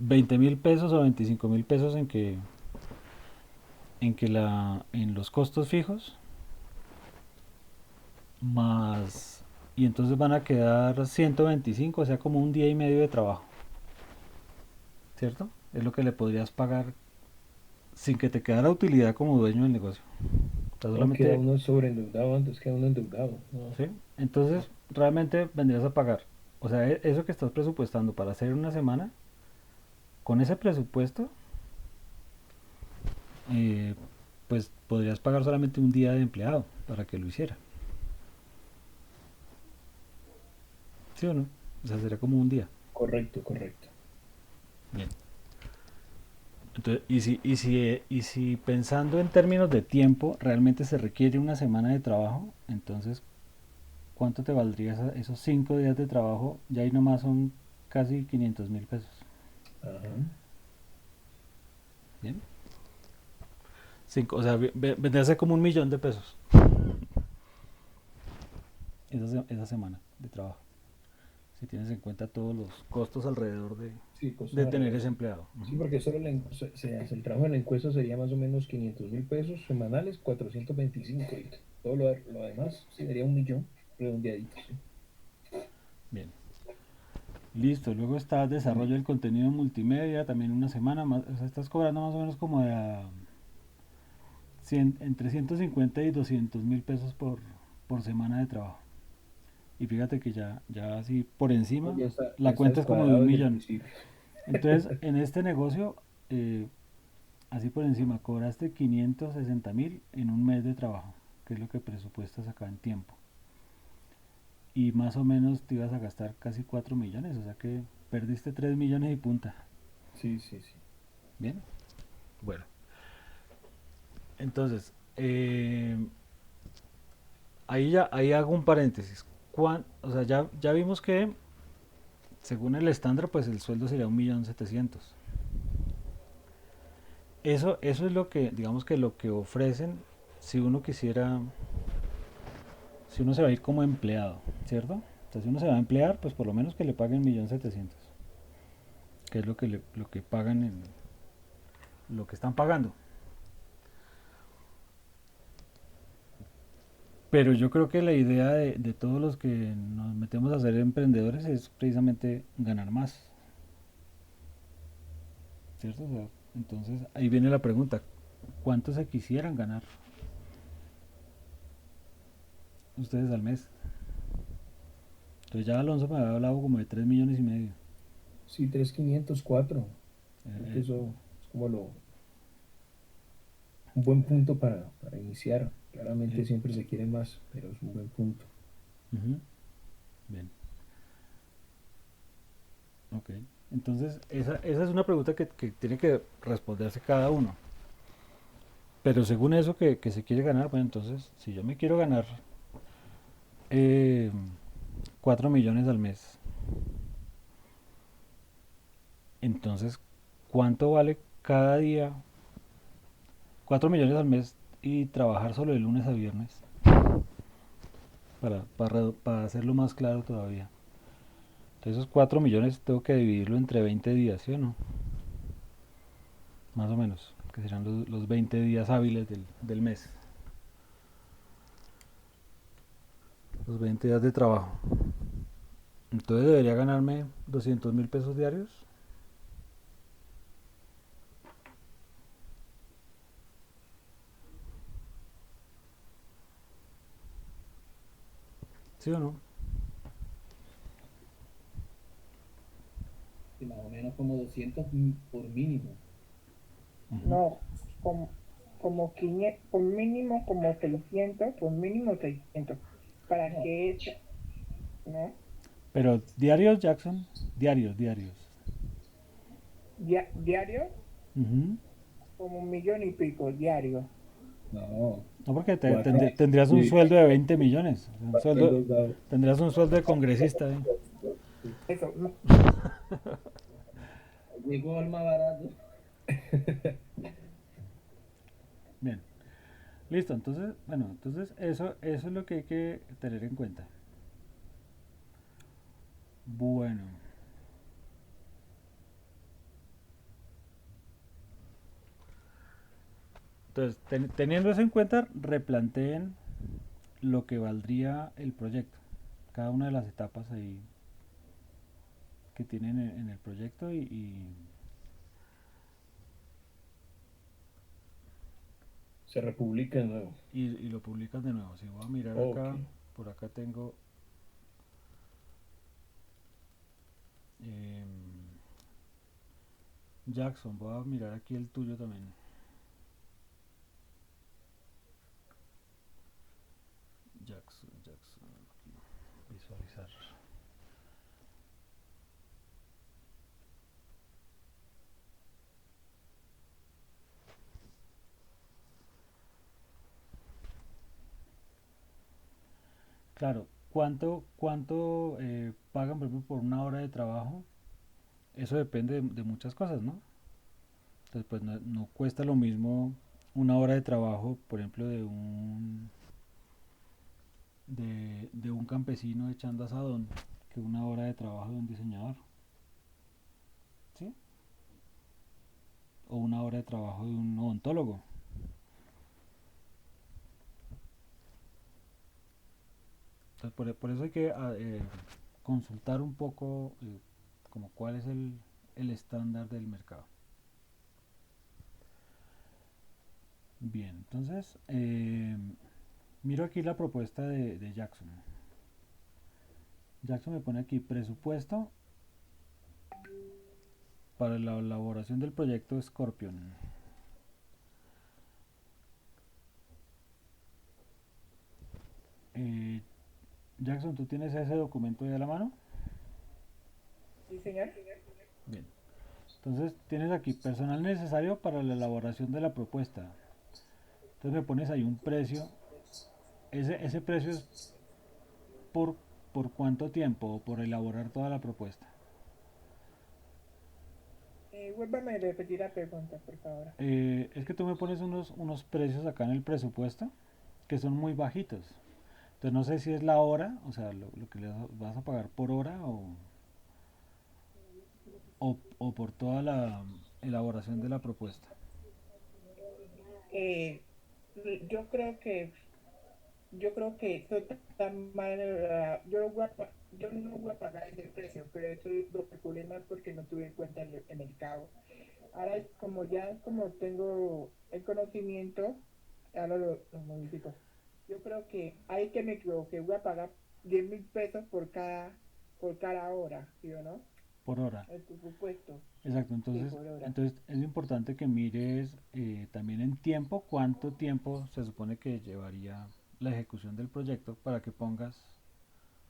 20.000 pesos o 25.000 pesos en los costos fijos, más, y entonces van a quedar 125, o sea, como un día y medio de trabajo, ¿cierto? Es lo que le podrías pagar sin que te quedara utilidad como dueño del negocio. O sea, No queda solamente, uno sobreendeudado antes, queda uno endeudado. No. ¿sí? Entonces, realmente vendrías a pagar. O sea, eso que estás presupuestando para hacer una semana, con ese presupuesto, eh, pues podrías pagar solamente un día de empleado para que lo hiciera. ¿Sí o no? O sea, sería como un día. Correcto, correcto. Bien. Entonces, y si pensando en términos de tiempo, realmente se requiere una semana de trabajo, entonces, ¿cuánto te valdría esos 5 días de trabajo? Ya ahí nomás son casi 500.000 pesos. Ajá. Bien. O sea, vendría a ser como 1.000.000 de pesos esa semana de trabajo. Si tienes en cuenta todos los costos alrededor de, Sí, costos de tener alrededor, ese sí. empleado. Sí, Ujú. porque solo el trabajo en la encuesta sería más o menos 500.000 pesos semanales, 425. Y todo lo demás sería 1 millón redondeadito. Sí. Bien. Listo, luego está desarrollo del contenido multimedia, también una semana más, o sea, estás cobrando más o menos como de entre 150 y 200.000 pesos por semana de trabajo. Y fíjate que ya así por encima, Ya la está cuenta es como de descuadrado un desde el millón. principio. Entonces, en este negocio, así por encima, cobraste 560.000 en un mes de trabajo, que es lo que presupuestas acá en tiempo. Y más o menos te ibas a gastar casi 4 millones, o sea que perdiste 3 millones y punta. Sí, sí, sí. Bien, bueno. Entonces, ahí hago un paréntesis. O sea, ya vimos que según el estándar, pues el sueldo sería 1.700.000. Eso es lo que, digamos que lo que ofrecen si uno quisiera, si uno se va a ir como empleado, ¿cierto? Entonces, si uno se va a emplear, pues por lo menos que le paguen 1.700.000, que es lo que, lo que pagan, lo que están pagando. Pero yo creo que la idea de todos los que nos metemos a ser emprendedores es precisamente ganar más, ¿cierto? O sea, entonces ahí viene la pregunta, ¿cuánto se quisieran ganar ustedes al mes? Entonces ya Alonso me había hablado como de 3,5 millones. Sí, 3.500, 4. Creo que Eh, eso es como un buen punto para iniciar. Claramente eh, siempre se quiere más, pero es un buen punto. ujú, bien, ok. Entonces esa es una pregunta que tiene que responderse cada uno. Pero según eso que se quiere ganar, bueno, entonces si yo me quiero ganar eh, 4 millones al mes, entonces ¿cuánto vale cada día 4 millones al mes y trabajar solo de lunes a viernes? Para hacerlo más claro todavía. Entonces esos 4 millones tengo que dividirlo entre 20 días, ¿sí o no? Más o menos, que serán los 20 días hábiles del mes. Los 20 días de trabajo. Entonces debería ganarme 200.000 pesos diarios. ¿Sí o no? Y más o menos como 200 por mínimo. Ujú. No, como, como 500, por mínimo como 600, por mínimo 600. Para No, que eso, ¿no? Pero diarios, Jackson, diarios, diarios. Diario, Ujú. como 1 millón y pico diario. no, No, porque cuatro. tendrías un Sí, sueldo de 20 millones. O sea, cuatro endeudados. tendrías un sueldo de congresista, ¿eh? Eso, no. Llegó al más barato. Bien, listo. Entonces, bueno, entonces eso es lo que hay que tener en cuenta. Bueno, entonces teniendo eso en cuenta, replanteen lo que valdría el proyecto. Cada una de las etapas ahí que tienen en el proyecto Se republica de nuevo. y lo publicas de nuevo. Si voy a mirar Ok. acá, por acá tengo em, Jackson, voy a mirar aquí el tuyo también. Jackson, aquí, visualizar. Claro, ¿cuánto pagan, por ejemplo, por una hora de trabajo? Eso depende de muchas cosas, ¿no? Entonces, pues no cuesta lo mismo una hora de trabajo, por ejemplo, de un campesino echando asadón, que una hora de trabajo de un diseñador, ¿sí? O una hora de trabajo de un odontólogo. Entonces, por eso hay que consultar un poco como cuál es el estándar del mercado. Bien, entonces miro aquí la propuesta de Jackson. Jackson me pone aquí presupuesto para la elaboración del proyecto Scorpion. Eh, Jackson, ¿tú tienes ese documento ahí a la mano? Sí, señor. Bien. Entonces tienes aquí personal necesario para la elaboración de la propuesta. Entonces me pones ahí un precio. Ese precio es por, por cuánto tiempo o por elaborar toda la propuesta. Vuélvame a repetir la pregunta, por favor. Es que tú me pones unos precios acá en el presupuesto que son muy bajitos. Entonces no sé si es la hora, o sea, lo que le vas a pagar por hora o por toda la elaboración de la propuesta. Eh, yo creo que yo creo que eso está mal. Yo no voy a pagar ese precio, pero eso lo calculé mal porque no tuve en cuenta el mercado. Ahora, como ya como tengo el conocimiento, ahora lo modifico. Yo creo que hay que me equivoqué, voy a pagar 10.000 pesos por cada hora, ¿sí o no? por hora. El presupuesto, Exacto, sí, entonces, por hora. entonces es importante que mires también en tiempo cuánto tiempo se supone que llevaría la ejecución del proyecto para que pongas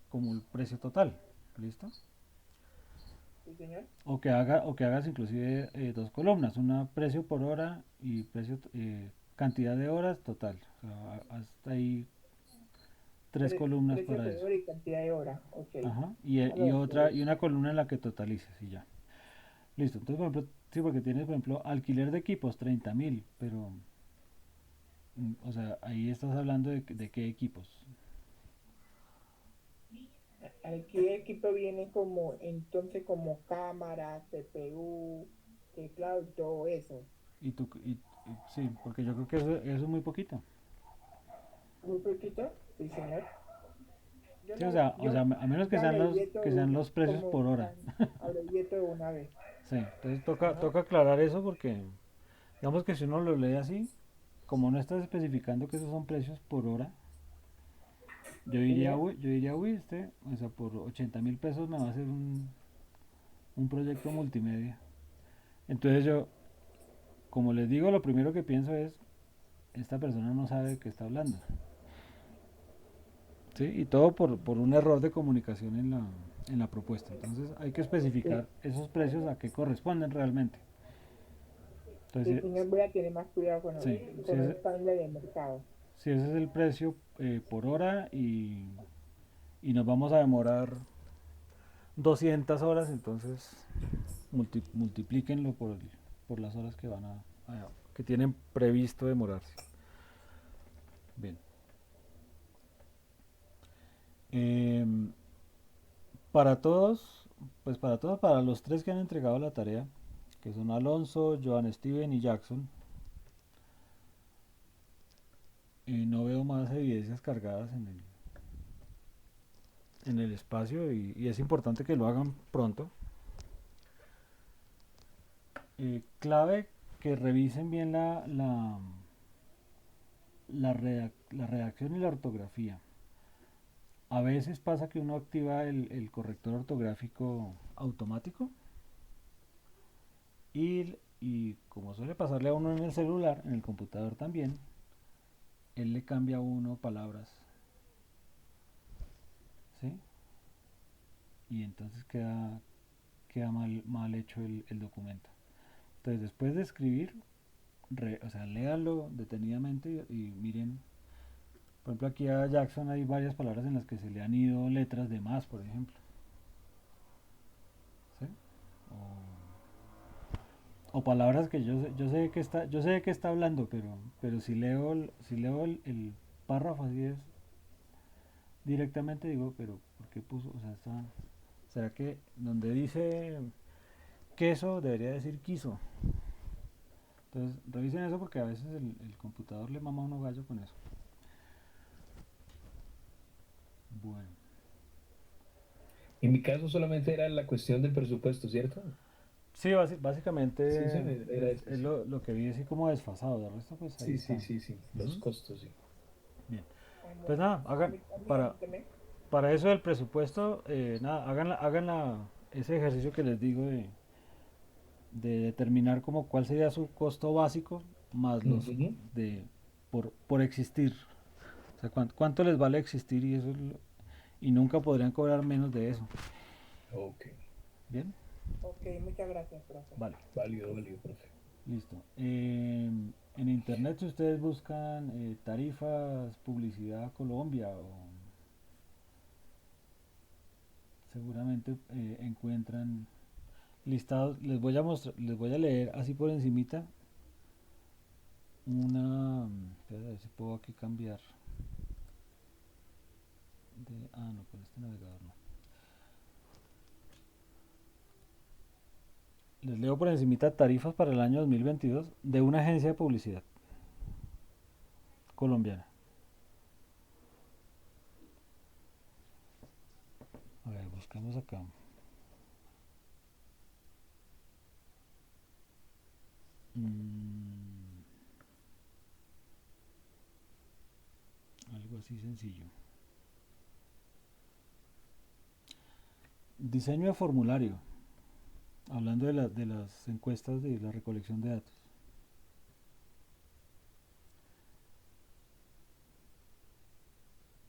como un precio total, ¿listo? ¿Sí, señor? O que hagas inclusive dos columnas, una precio por hora y cantidad de horas total. O sea, hasta ahí tres columnas Precio para por eso. hora y cantidad de hora, ok. Ajá. A Y ver, otra y una columna en la que totalices y ya. Listo. Entonces, por ejemplo, sí, porque tienes, por ejemplo, alquiler de equipos, 30.000, pero, o sea, ahí estás hablando de qué equipos. aquí el equipo viene como, entonces como cámara, CPU, teclado y todo eso. Sí, porque yo creo que eso es muy poquito. Muy poquito, sí, señor. Yo Sí, no, o sea, yo a menos ya abrevié que todo, sean los precios como por hora. abrevié todo una vez. Sí, entonces Ajá. toca aclarar eso porque, digamos que si uno lo lee así, como no estás especificando que esos son precios por hora, ¿Sí, señor? yo diría, uy, o sea, por 80.000 pesos me va a hacer un proyecto multimedia. Entonces yo, como les digo, lo primero que pienso es, esta persona no sabe de qué está hablando. ¿Sí? Y todo por un error de comunicación en la propuesta. Entonces hay que especificar Sí, esos precios a qué corresponden realmente. sí, Entonces, señor, voy a tener más cuidado sí, con los estándares del mercado. si ese es el precio por hora y nos vamos a demorar 200 horas, entonces multiplíquenlo por las horas que que tienen previsto demorarse. Bien. Em, para todos, para los tres que han entregado la tarea, que son Alonso, Joan Steven y Jackson, no veo más evidencias cargadas en el espacio y es importante que lo hagan pronto. Clave que revisen bien la redacción y la ortografía. A veces pasa que uno activa el corrector ortográfico automático y como suele pasarle a uno en el celular, en el computador también, él le cambia a uno palabras, ¿sí? Y entonces queda mal hecho el documento. Entonces después de escribir, o sea, léalo detenidamente y miren. Por ejemplo, aquí a Jackson hay varias palabras en las que se le han ido letras de más, por ejemplo. ¿Sí? O palabras que yo sé de qué está hablando, pero si leo el párrafo así es directamente digo, pero ¿por qué puso? O sea, ¿será que donde dice queso debería decir quiso? Entonces, revisen eso porque a veces el computador le mama a uno gallo con eso. Bueno. En mi caso solamente era la cuestión del presupuesto, ¿cierto? Sí, Sí, sí, básicamente era eso, es sí. lo que vi así como desfasado. De resto, pues ahí Sí, sí, está. sí, sí. Los Ujú. costos, sí. Bien. Ah, Pues bueno, nada, a para, mí también. para eso del presupuesto, nada, ese ejercicio que les digo de determinar como cuál sería su costo básico más los Ujú. de por existir. O sea, cuánto les vale existir y y nunca podrían cobrar menos de eso. Ok. Bien, Ok, muchas gracias, profe. vale. Válido, válido, profe. Listo. En internet, si ustedes buscan tarifas publicidad Colombia, seguramente encuentran listados. Les voy a leer así por encimita espera, a ver si puedo aquí cambiar no, con este navegador no. Les leo por encimita tarifas para el año 2022 de una agencia de publicidad colombiana. A ver, busquemos acá. Mm, algo así sencillo. Diseño de formulario. Hablando de las encuestas de la recolección de datos.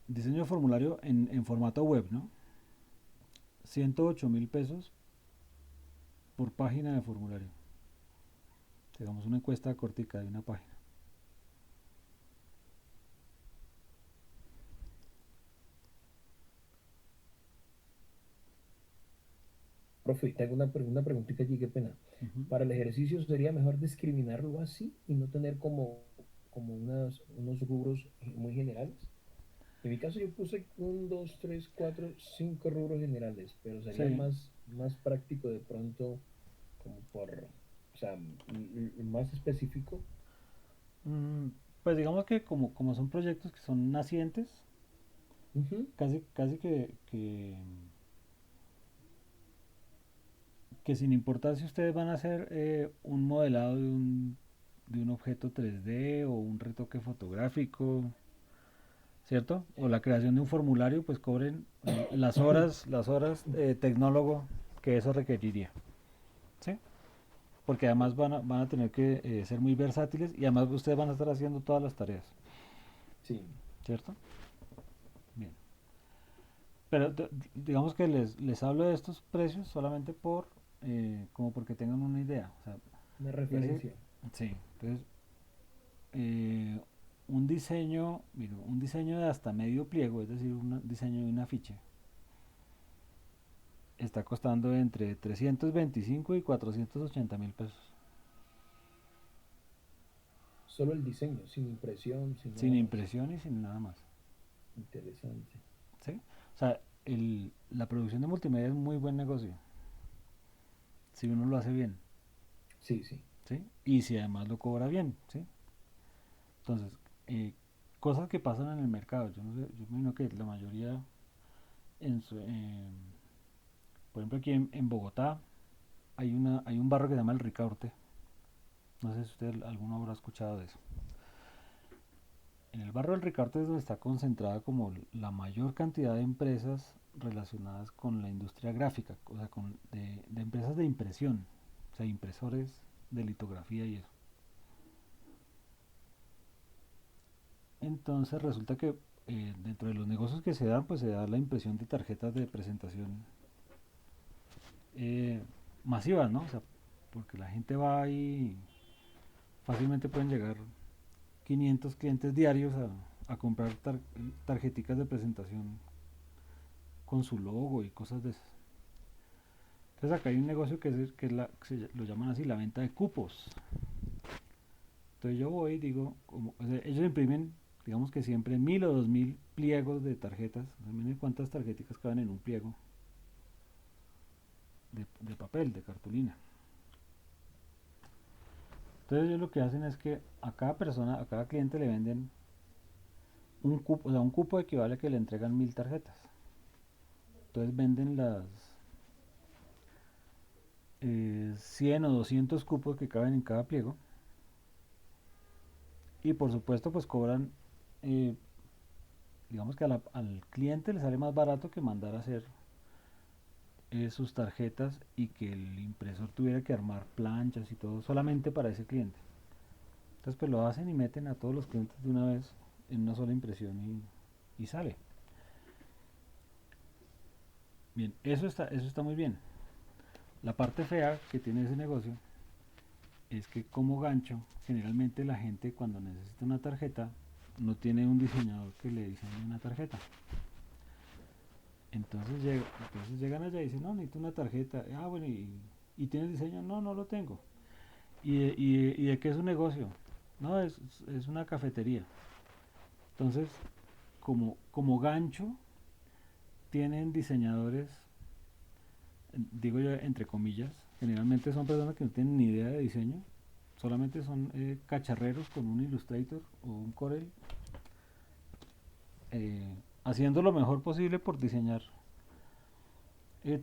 Diseño de formulario en formato web, ¿no? 108.000 pesos por página de formulario. Digamos una encuesta cortica de una página. Profe, te hago una preguntita allí, qué pena. Ujú. Para el ejercicio sería mejor discriminarlo así y no tener como unos rubros muy generales. En mi caso yo puse un, dos, tres, cuatro, cinco rubros generales, pero sería Sí. más práctico de pronto como o sea, más específico. Mm, pues digamos que como son proyectos que son nacientes, Ujú. casi que sin importar si ustedes van a hacer un modelado de un objeto 3D o un retoque fotográfico, ¿cierto? O la creación de un formulario, pues cobren las horas tecnólogo que eso requeriría, ¿sí? Porque además van a tener que ser muy versátiles y además ustedes van a estar haciendo todas las tareas, Sí, ¿cierto? Bien. Pero digamos que les hablo de estos precios solamente como porque tengan una idea. O sea, una fíjense, referencia. sí, entonces eh, un diseño de hasta medio pliego, es decir, un diseño de un afiche, está costando entre 325 y 480.000 pesos, Solo el diseño, sin impresión, sin sin nada más. impresión y sin nada más. Interesante. ¿Sí? O sea, la producción de multimedia es muy buen negocio, si uno lo hace bien, Sí, sí. ¿sí? Y si además lo cobra bien, ¿sí? Entonces, eh, cosas que pasan en el mercado, yo no sé, yo imagino que la mayoría, en su- eh, por ejemplo aquí en Bogotá, hay un barrio que se llama El Ricaurte, no sé si usted alguno habrá escuchado de eso. En el barrio del Ricaurte es donde está concentrada como la mayor cantidad de empresas relacionadas con la industria gráfica, o sea, de empresas de impresión, o sea, impresores de litografía y eso. Entonces resulta que dentro de los negocios que se dan, pues se da la impresión de tarjetas de presentación eh, masivas, ¿no? O sea, porque la gente va y fácilmente pueden llegar 500 clientes diarios a comprar tarjeticas de presentación con su logo y cosas de esas. Entonces acá hay un negocio lo llaman así, la venta de cupos. Entonces yo voy y digo, o sea, ellos imprimen, digamos que siempre 1.000 o 2.000 pliegos de tarjetas. O sea, miren cuántas tarjeticas caben en un pliego de papel, de cartulina. Entonces ellos lo que hacen es que a cada persona, a cada cliente le venden un cupo, o sea, un cupo equivale a que le entregan 1.000 tarjetas. Entonces venden las 100 o 200 cupos que caben en cada pliego y por supuesto pues cobran, eh, digamos que al cliente le sale más barato que mandar a hacer sus tarjetas y que el impresor tuviera que armar planchas y todo solamente para ese cliente. Entonces pues lo hacen y meten a todos los clientes de una vez en una sola impresión y sale. Bien, eso está muy bien. La parte fea que tiene ese negocio es que como gancho, generalmente la gente cuando necesita una tarjeta no tiene un diseñador que le diseñe una tarjeta. Entonces llegan allá y dicen, no, necesito una tarjeta. Ah, bueno, ¿y tienes diseño? No, no lo tengo. ¿Y de qué es un negocio? No, es una cafetería. Entonces, como gancho, tienen diseñadores, digo yo entre comillas, generalmente son personas que no tienen ni idea de diseño, solamente son cacharreros con un Illustrator o un Corel, haciendo lo mejor posible por diseñar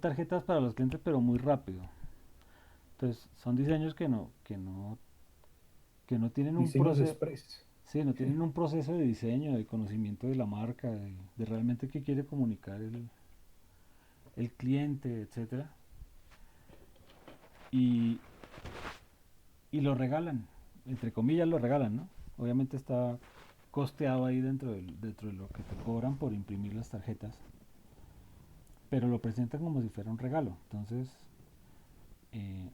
tarjetas para los clientes, pero muy rápido. Entonces, son diseños que no tienen un Diseños proceso, express. sí, no tienen un proceso de diseño, de conocimiento de la marca, de realmente qué quiere comunicar el cliente, etcétera. Y, y lo regalan, entre comillas lo regalan, ¿no? Obviamente está costeado ahí dentro de lo que te cobran por imprimir las tarjetas, pero lo presentan como si fuera un regalo. Entonces, eh,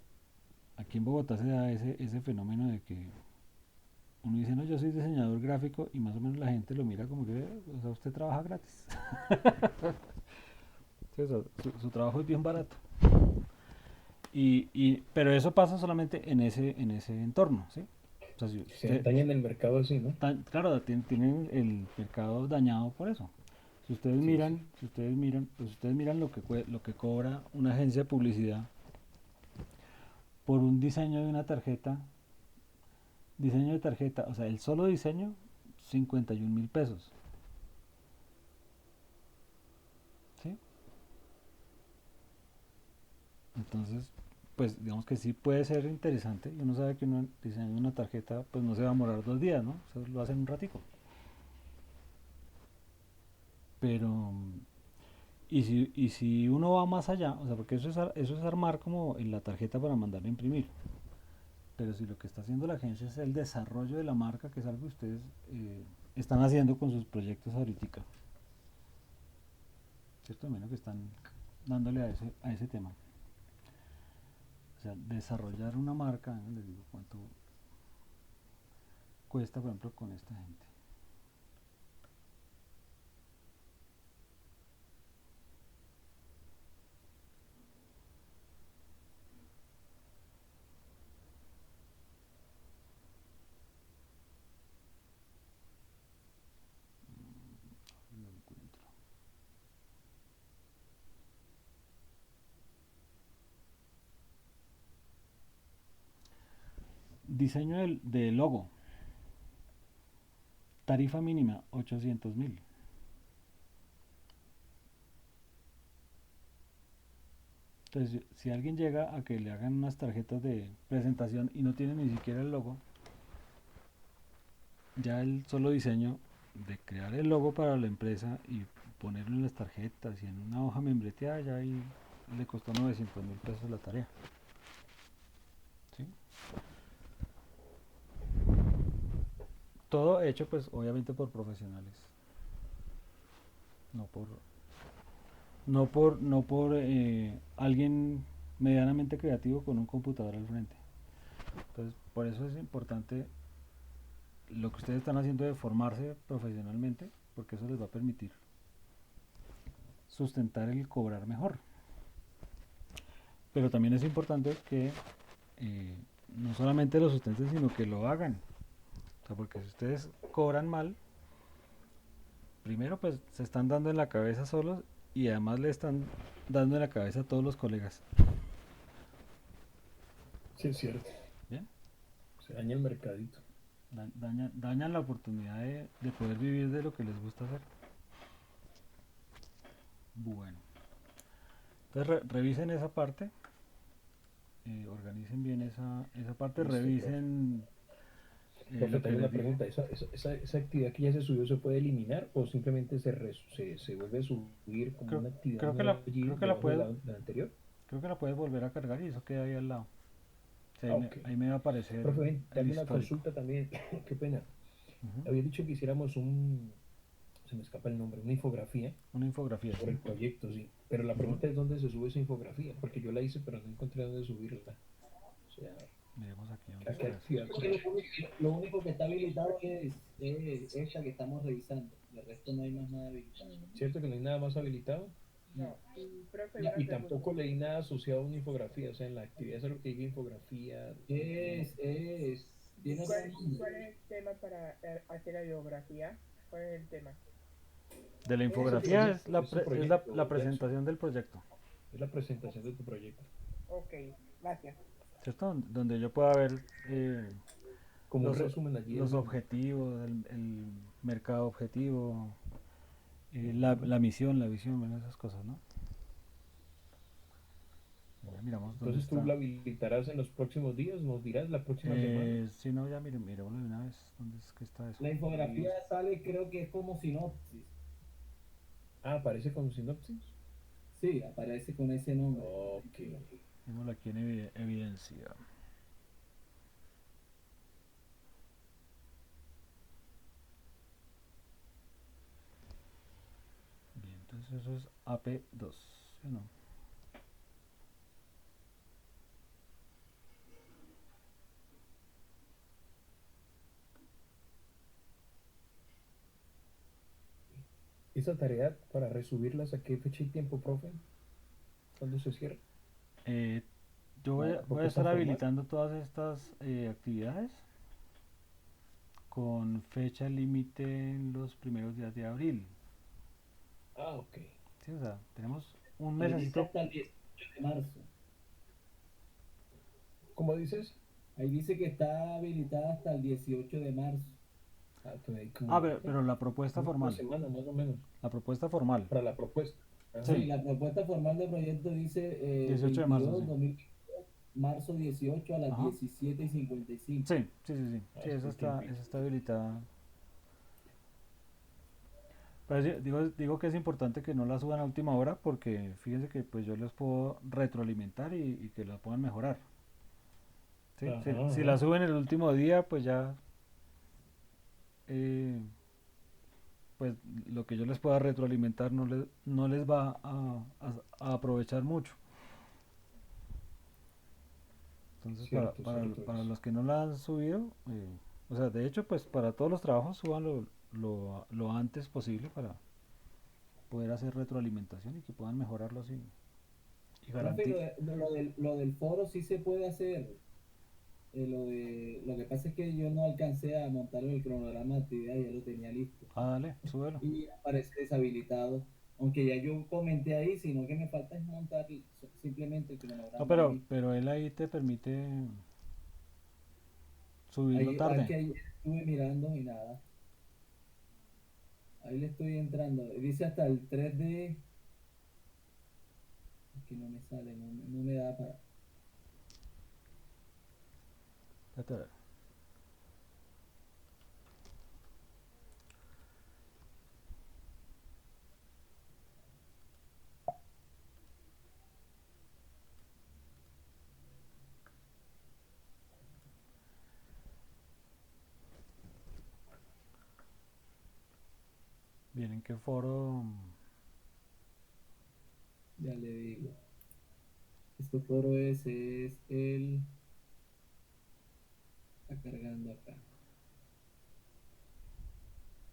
aquí en Bogotá se da ese fenómeno de que uno dice, no, yo soy diseñador gráfico y más o menos la gente lo mira como que, o sea, usted trabaja gratis. Sí, o sea, su trabajo es bien barato. Pero eso pasa solamente en ese entorno, ¿sí? O sea, si Se usted, dañan el mercado así, ¿no? claro, tienen el mercado dañado por eso. Sí, sí. Pues ustedes miran lo que cobra una agencia de publicidad por un diseño de una tarjeta, diseño de tarjeta, o sea, el solo diseño, 51.000 pesos, ¿sí? Entonces, pues digamos que sí puede ser interesante. Y uno sabe que uno diseñando una tarjeta, pues no se va a demorar 2 días, ¿no? Eso lo hacen un ratico. Pero, y si uno va más allá, o sea, porque eso es armar como en la tarjeta para mandarla a imprimir. Pero si lo que está haciendo la agencia es el desarrollo de la marca, que es algo que ustedes están haciendo con sus proyectos ahorita, ¿cierto? Menos que están dándole a ese tema. O sea, desarrollar una marca, les digo cuánto cuesta, por ejemplo, con esta gente. Lo encuentro. Diseño de logo. Tarifa mínima, 800.000. Entonces, si alguien llega a que le hagan unas tarjetas de presentación y no tiene ni siquiera el logo, ya el solo diseño de crear el logo para la empresa y ponerlo en las tarjetas y en una hoja membreteada, ya ahí le costó 900.000 pesos la tarea. ¿Sí? Todo hecho, pues, obviamente por profesionales, no por, no por alguien medianamente creativo con un computador al frente. Entonces, por eso es importante lo que ustedes están haciendo de formarse profesionalmente, porque eso les va a permitir sustentar el cobrar mejor. Pero también es importante que no solamente lo sustenten, sino que lo hagan. O sea, porque si ustedes cobran mal, primero pues se están dando en la cabeza solos y además le están dando en la cabeza a todos los colegas. Sí, es cierto. ¿Bien? Se daña el mercadito. Dañan la oportunidad de poder vivir de lo que les gusta hacer. Bueno, entonces revisen esa parte, organicen bien esa parte, Listo, profe. revisen Profe, lo que tengo les una dije. pregunta. ¿Esa actividad que ya se subió se puede eliminar o simplemente se vuelve a subir como Creo, una actividad creo que nueva allí debajo de la anterior? creo que la puedes volver a cargar y eso queda ahí al lado. Sí, Ah, ok. ahí me va a aparecer Profe, ven, te el hago una histórico. consulta también. Qué pena. Ujú. Había dicho que hiciéramos se me escapa el nombre, una infografía Una infografía, sobre ¿sí? el proyecto, sí. Pero la Ujú. pregunta es dónde se sube esa infografía, porque yo la hice, pero no encontré dónde subirla. O sea, Miremos aquí dónde ¿a qué está eso. actividad? Lo único que está habilitado es esta que estamos revisando. De resto no hay más nada habilitado. ¿Cierto que no hay nada más habilitado? No, y profe, una Y pregunta. tampoco leí nada asociado a una infografía, o sea, en la actividad es algo que diga infografía. ¿Y Tiene otro nombre. cuál es el tema para hacer la biografía? ¿Cuál es el tema? De la Es el infografía proyecto, es tu es la proyecto, Jackson. presentación del proyecto, Es la presentación de tu proyecto. Ok, gracias. ¿cierto? Donde yo pueda ver Como un los, resumen allí del los mismo. objetivos, el mercado objetivo, la misión, la visión, bueno, esas cosas, ¿no? Ya miramos dónde Entonces tú está. la habilitarás en los próximos días, nos dirás la próxima semana. Si no, ya miremoslo de una vez. ¿Dónde es que está eso? La infografía Listo. sale, creo que es como sinopsis. Ah, aparece con sinopsis. Sí, aparece con ese nombre. Ok. Miremoslo aquí en evidencia. Bien, entonces eso es AP2, ¿sí o no? Esa tarea para resubirlas, ¿a qué fecha y tiempo, profe? ¿Cuándo se cierra? Eh, yo La voy a propuesta estar formal. habilitando todas estas actividades con fecha límite en los primeros días de abril. Ah, ok. Sí, o sea, tenemos un Ahí dice mesecito. hasta el 18 de marzo. ¿Cómo dices? Ahí dice que está habilitada hasta el 18 de marzo. Ah, entonces hay Ah, como, ¿qué? pero la propuesta Una formal. semana más o menos La propuesta formal. para la propuesta. Sí, Ajá. Sí, la propuesta formal de proyecto dice 18 de marzo, 22, sí. 2022, marzo 18 a las Ajá. 17:55. Sí, sí, sí, sí. Ah, Sí, sí, esa tiempito. está habilitada. Pero digo que es importante que no la suban a última hora porque fíjense que pues yo les puedo retroalimentar y que la puedan mejorar. ¿Sí? Ajá, Si la ajá. suben el último día, pues ya eh, pues lo que yo les pueda retroalimentar no les va a aprovechar mucho. Entonces, Cierto, cierto para es. los que no la han subido, o sea, de hecho, pues para todos los trabajos subanlo lo antes posible para poder hacer retroalimentación y que puedan mejorarlo así. Y Profe, garantía. lo del foro sí se puede hacer. Lo que pasa es que yo no alcancé a montar el cronograma de actividad, ya lo tenía listo. Ah, dale, súbelo. Y aparece deshabilitado. Aunque ya yo comenté ahí, sino que me falta es montar simplemente el No, cronograma ahí. pero él ahí te permite subirlo Ahí, es tarde. que ahí estuve mirando y nada. Ahí le estoy entrando. Dice hasta el 3 de. Es que no me sale, no me da para. Espérate a ver. Bien, ¿en qué foro? Ya le digo. Este foro es el. Está cargando acá.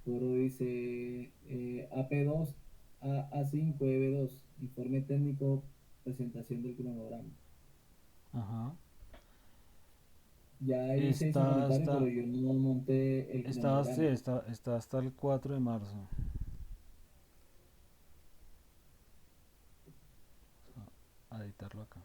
Foro dice AP2, A5, EB2. Informe técnico, presentación del cronograma. Ajá. Ya hice ese Está comentario, pero hasta, yo no monté el sí, cronograma. está hasta el 4 de marzo. A editarlo acá.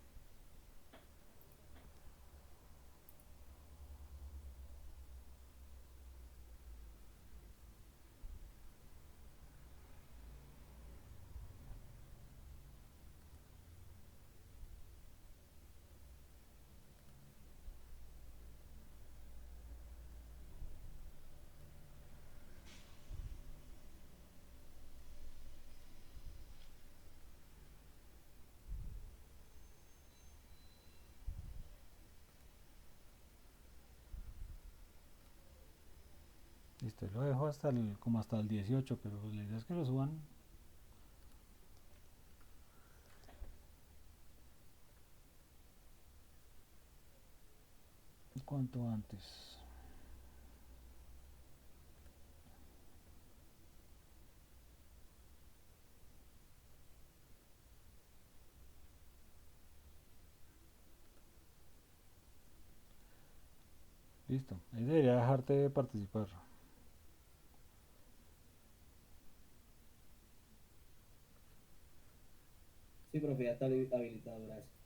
Listo, lo dejo como hasta el 18, pero pues la idea es que lo suban cuanto antes. Listo, ahí debería dejarte participar. Sí, profe, ya está habilitado, gracias.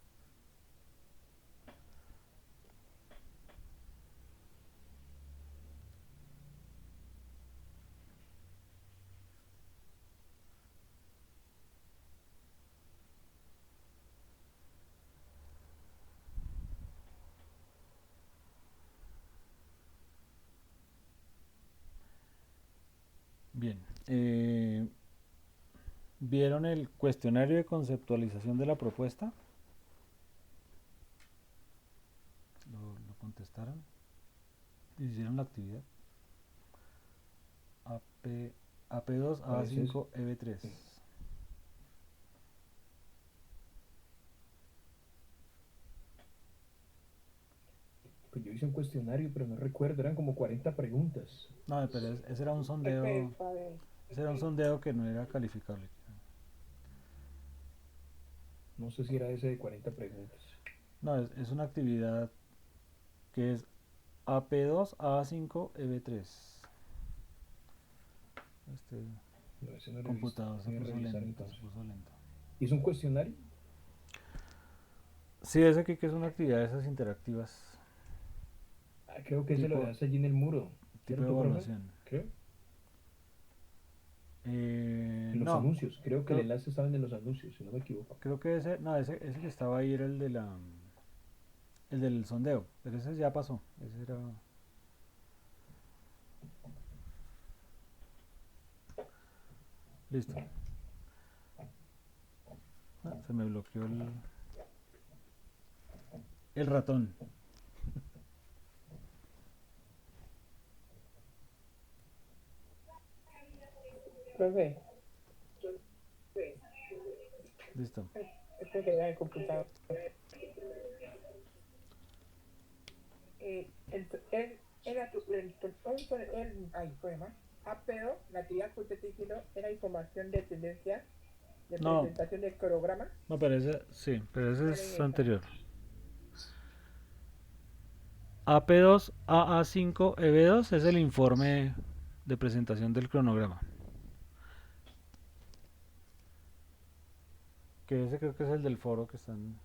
Bien. ¿Vieron el cuestionario de conceptualización de la propuesta? ¿Lo contestaron? ¿Hicieron la actividad? AP2, A veces, A5, EB3. pues yo hice un cuestionario, pero no recuerdo, eran como 40 preguntas. No, pero ese era un sondeo. Ese era un sondeo que no era calificable. No sé si era ese de 40 preguntas. No, es una actividad que es AP2, A5, EB3. Este No, ese no lo he visto. computador se Voy a puso revisar lento, se entonces. puso lento. ¿Hizo un cuestionario? Sí, ese que es una actividad de esas interactivas, Ah, creo que ese lo tipo, hace allí en el muro. tipo de ¿Cierto, profe? evaluación. Creo. En los No, anuncios. Creo que el creo, enlace estaba en los anuncios, si no me equivoco. creo que ese, no, ese que estaba ahí era el del sondeo, pero ese ya pasó. Ese era, listo. Ah, se me bloqueó el ratón. Profe, Listo. esto que era el computador. Era ay, poema. APO, la actividad que usted hizo era información de tendencia de No, presentación del cronograma. no, pero ese, sí, pero ese Era en es esa. anterior. AP2, AA5, EB2 es el informe de presentación del cronograma. Que ese creo que es el del foro que están...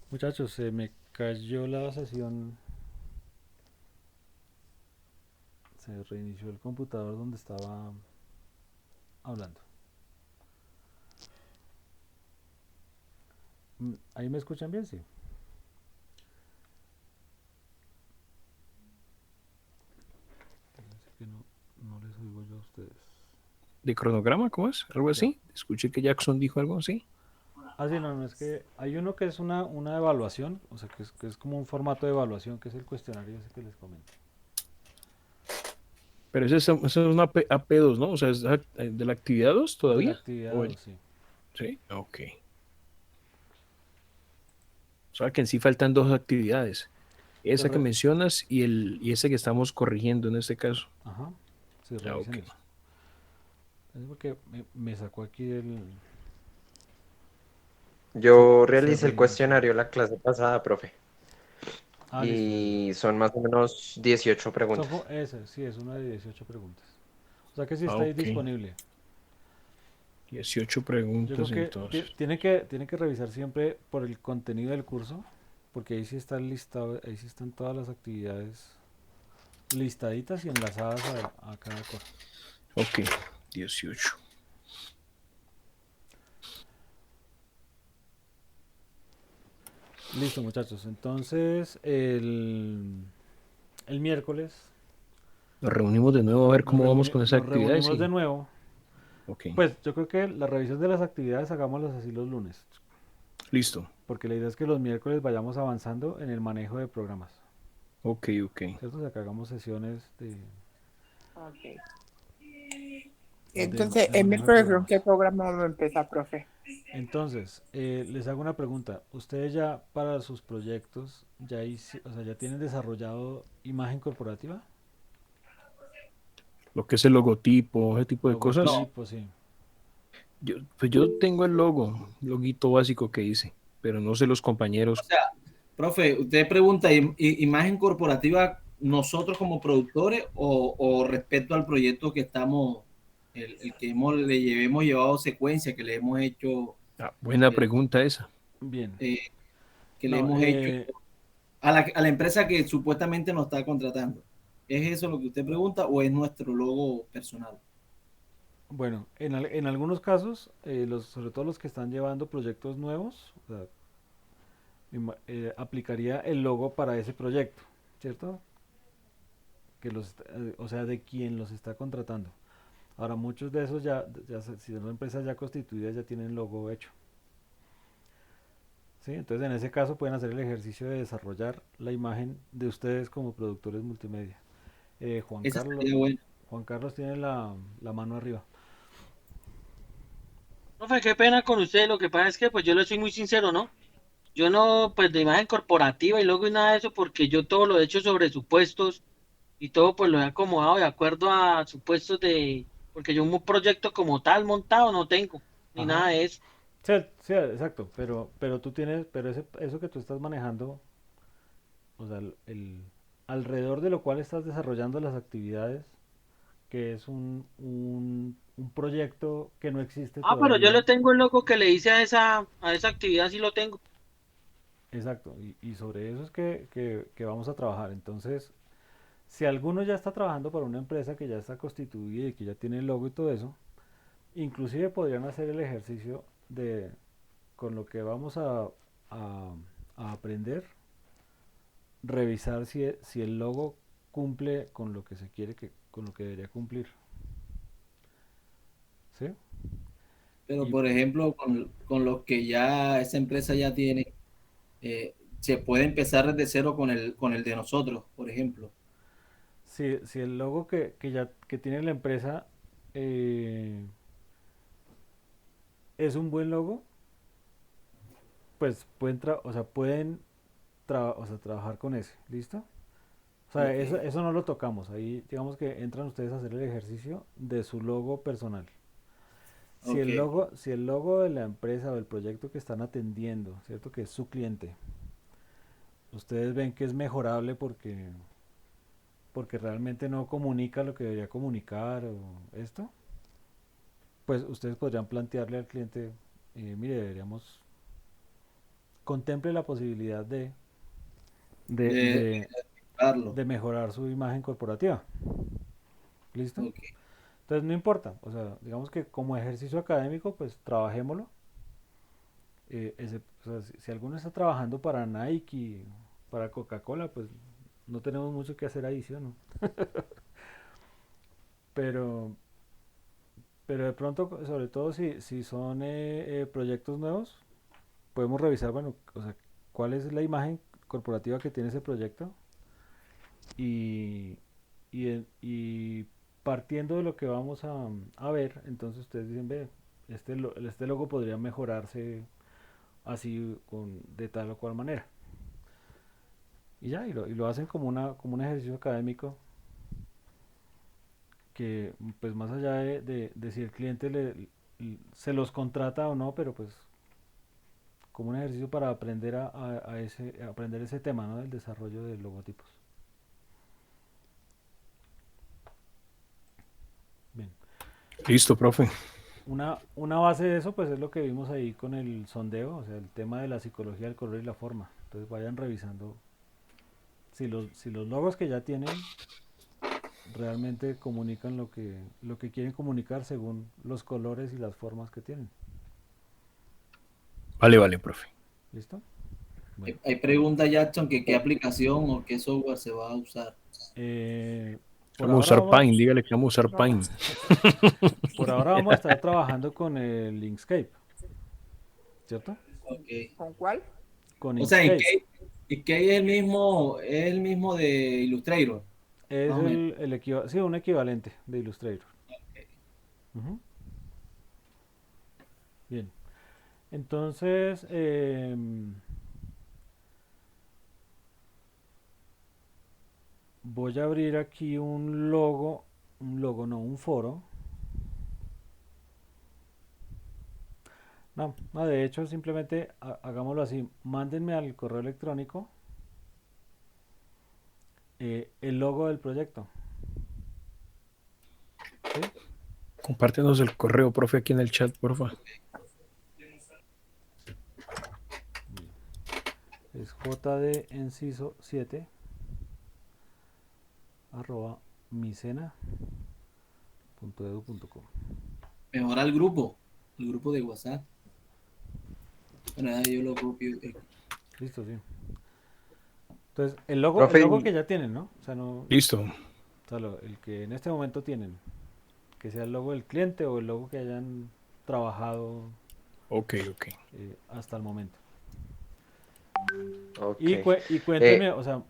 Muchachos, se me cayó la sesión. Se reinició el computador donde estaba hablando. ¿Ahí me escuchan bien? Sí. Parece que no les oigo yo a ustedes. ¿De cronograma? ¿Cómo es? ¿Algo Ya. así? Escuché que Jackson dijo algo así. Ah, sí, no, es que hay uno que es una evaluación, o sea, que es como un formato de evaluación, que es el cuestionario ese que les comento. Pero ese es una AP2, ¿no? O sea, ¿es de la actividad 2 De la todavía? actividad ¿O 2, sí. sí? Ok. O sea, que en sí faltan dos actividades. Esa que Entonces, mencionas y ese que estamos corrigiendo en este caso. ajá, sí, Ah, revisen ok. eso. Es porque me sacó aquí Yo se realicé el reinició. cuestionario la clase pasada, profe, Ah, listo, dale. y son más o menos 18 preguntas. Ese, sí, es una de 18 preguntas. O sea que sí Ah, está ahí ok. disponible. 18 Yo preguntas creo que entonces. tiene que revisar siempre por el contenido del curso, porque ahí sí está el listado, ahí sí están todas las actividades listaditas y enlazadas a cada cosa. Ok, 18. Listo, muchachos. Entonces, el miércoles Nos reunimos de nuevo a ver cómo vamos con esas nos actividades reunimos de y... nuevo. Ok, Pues yo creo que la revisión de las actividades hagámoslas así los lunes, listo. porque la idea es que los miércoles vayamos avanzando en el manejo de programas. Ok. ¿Cierto? O sea, que hagamos sesiones Ok. de Entonces, el manejo de miércoles, ¿con programas. qué programa vamos a empezar, profe? Entonces, les hago una pregunta. ¿Ustedes ya para sus proyectos o sea, ya tienen desarrollado imagen corporativa? Lo que es el logotipo, ese tipo de cosas. Logotipo, sí. Pues yo tengo el loguito básico que hice, pero no sé los O compañeros. sea, profe, usted pregunta, ¿imagen corporativa nosotros como productores o respecto al proyecto que estamos, el que le hemos llevado secuencia, que le hemos hecho, Ah, buena eh, pregunta esa. Bien. eh, que le No, hemos hecho a la empresa que supuestamente nos está contratando? ¿Es eso lo que usted pregunta o es nuestro logo personal? bueno, en algunos casos, sobre todo los que están llevando proyectos nuevos, o sea, aplicaría el logo para ese proyecto, ¿cierto? O sea, de quien los está contratando. Ahora, muchos de esos si son empresas ya constituidas, ya tienen logo hecho. ¿Sí? Entonces, en ese caso, pueden hacer el ejercicio de desarrollar la imagen de ustedes como productores multimedia. Eh, Juan Esa Carlos, sería buena. Juan Carlos tiene la mano arriba. Profe, qué pena con usted. Lo que pasa es que, pues yo le soy muy sincero, ¿no? Yo no, pues de imagen corporativa y logo y nada de eso, porque yo todo lo he hecho sobre supuestos y todo, pues lo he acomodado de acuerdo a supuestos porque yo un proyecto como tal montado no tengo, ni Ajá. nada de eso. Sí, sí, exacto, pero tú tienes, pero eso que tú estás manejando, o sea, alrededor de lo cual estás desarrollando las actividades, que es un proyecto que no existe Ah, pero yo todavía. le tengo el logo que le hice a esa actividad, sí lo tengo. Exacto, y sobre eso es que vamos a trabajar. Entonces, si alguno ya está trabajando para una empresa que ya está constituida y que ya tiene el logo y todo eso, inclusive podrían hacer el ejercicio de, con lo que vamos a- a aprender, revisar si el logo cumple con lo que se quiere con lo que debería cumplir. ¿Sí? Pero, Y por ejemplo, con lo que ya esa empresa ya tiene, se puede empezar desde cero con el de nosotros, por ejemplo. si el logo que tiene la empresa eh, es un buen logo, pues o sea, pueden o sea, trabajar con ese, ¿listo? O sea, Ok, eso no lo tocamos. Ahí digamos que entran ustedes a hacer el ejercicio de su logo personal. ok, Si el logo de la empresa o del proyecto que están atendiendo, ¿cierto? Que es su cliente, ustedes ven que es mejorable porque realmente no comunica lo que debería comunicar o esto, pues ustedes podrían plantearle al cliente, mire, deberíamos, contemple la posibilidad de, de de, darlo. de mejorar su imagen corporativa. ¿Listo? Ok, Entonces no importa, o sea, digamos que como ejercicio académico, pues trabajémoslo. O sea, si alguno está trabajando para Nike, para Coca-Cola, pues no tenemos mucho que hacer ahí, ¿sí o no? Pero, pero de pronto, sobre todo si son proyectos nuevos, podemos revisar, bueno, o sea, cuál es la imagen corporativa que tiene ese proyecto y, y partiendo de lo que vamos a ver, entonces ustedes dicen, ve, este logo podría mejorarse así de tal o cual manera. Y ya, y lo hacen como un ejercicio académico que pues más allá de si el cliente se los contrata o no, pero pues como un ejercicio para aprender a aprender ese tema, ¿no? Del desarrollo de logotipos. Bien. Listo, profe. Una base de eso pues es lo que vimos ahí con el sondeo, o sea, el tema de la psicología del color y la forma. Entonces vayan revisando si los logos que ya tienen realmente comunican lo que quieren comunicar según los colores y las formas que tienen. Vale, vale, profe. ¿Listo? Bueno. hay pregunta, Jackson, que qué aplicación o qué software se va a usar. Eh, por Vamos a ahora usar vamos, Paint, dígale que vamos a usar No, Paint. por ahora vamos a estar trabajando con el Inkscape, ¿cierto? Ok. ¿con cuál? Con O sea, ¿en Inkscape. qué es el mismo de Illustrator? Es Más o menos. sí, un equivalente de Illustrator. Ujú. Bien. Entonces, voy a abrir aquí un logo no, un foro. No, no, de hecho, simplemente hagámoslo así. Mándenme al correo electrónico el logo del proyecto. ¿Sí? Compártenos el correo, profe, aquí en el chat, porfa. Es jd7 arroba micena.edu.co. Mejorar el grupo de WhatsApp. Bueno, ya yo lo copio. Listo, sí. Entonces, el logo Profe, que ya tienen, ¿no? O sea, Listo. el que en este momento tienen, que sea el logo del cliente o el logo que hayan trabajado Ok. hasta el momento. ok. Y cuéntenme, o sea,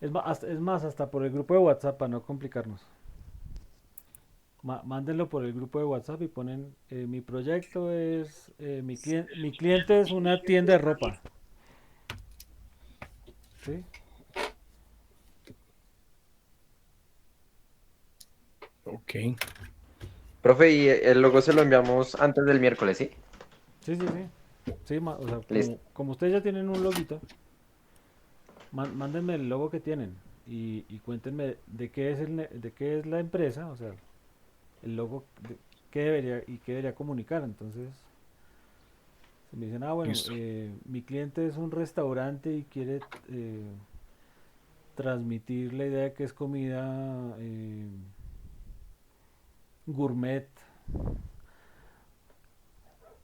es más, hasta por el grupo de WhatsApp para no complicarnos. Mándenlo por el grupo de WhatsApp y ponen, mi proyecto es, mi cliente es una tienda de ropa. ¿Sí? Ok. Profe, y el logo se lo enviamos antes del miércoles, ¿sí? Sí, sí, sí. Sí, o sea, Listo. como ustedes ya tienen un loguito, mándenme el logo que tienen y cuéntenme de qué es de qué es la empresa, o sea, el logo, qué debería comunicar. Entonces, si me dicen, bueno, Listo. mi cliente es un restaurante y quiere transmitir la idea de que es comida gourmet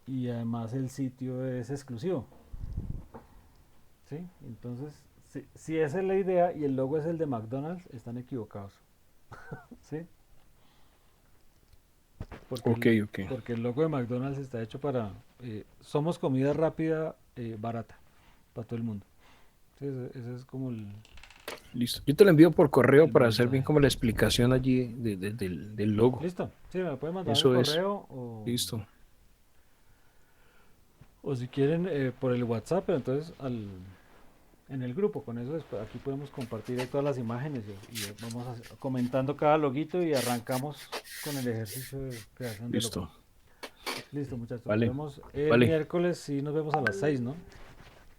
y además el sitio es exclusivo. ¿Sí? Entonces, si esa es la idea y el logo es el de McDonald's, están equivocados. ¿Sí? Ok. Porque el logo de McDonald's está hecho para, somos comida rápida, barata, para todo el mundo. Sí, ese es como Listo. Yo te lo envío por correo el para hacer bien mensaje. como la explicación allí del logo. Listo. Sí, me pueden mandar el Eso es. correo Listo. o si quieren por el WhatsApp, pero entonces en el grupo, con eso aquí podemos compartir ahí todas las imágenes y vamos comentando cada loguito y arrancamos con el ejercicio de creación de logo. Listo. Listo, muchachos. Nos Vale. vemos el Vale. miércoles, sí, nos vemos a las 6, ¿no?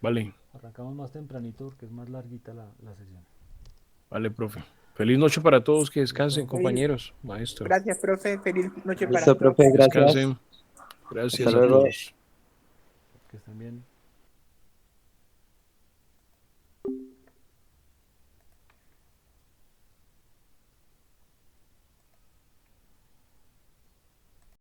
Vale. Arrancamos más tempranito porque es más larguita la sesión. Vale, profe. Feliz noche para todos. Que descansen, Listo. compañeros. Maestro. Gracias, profe. Feliz noche para Listo, todos. profe, gracias. Descansen. Gracias Hasta a luego. todos. Que estén bien.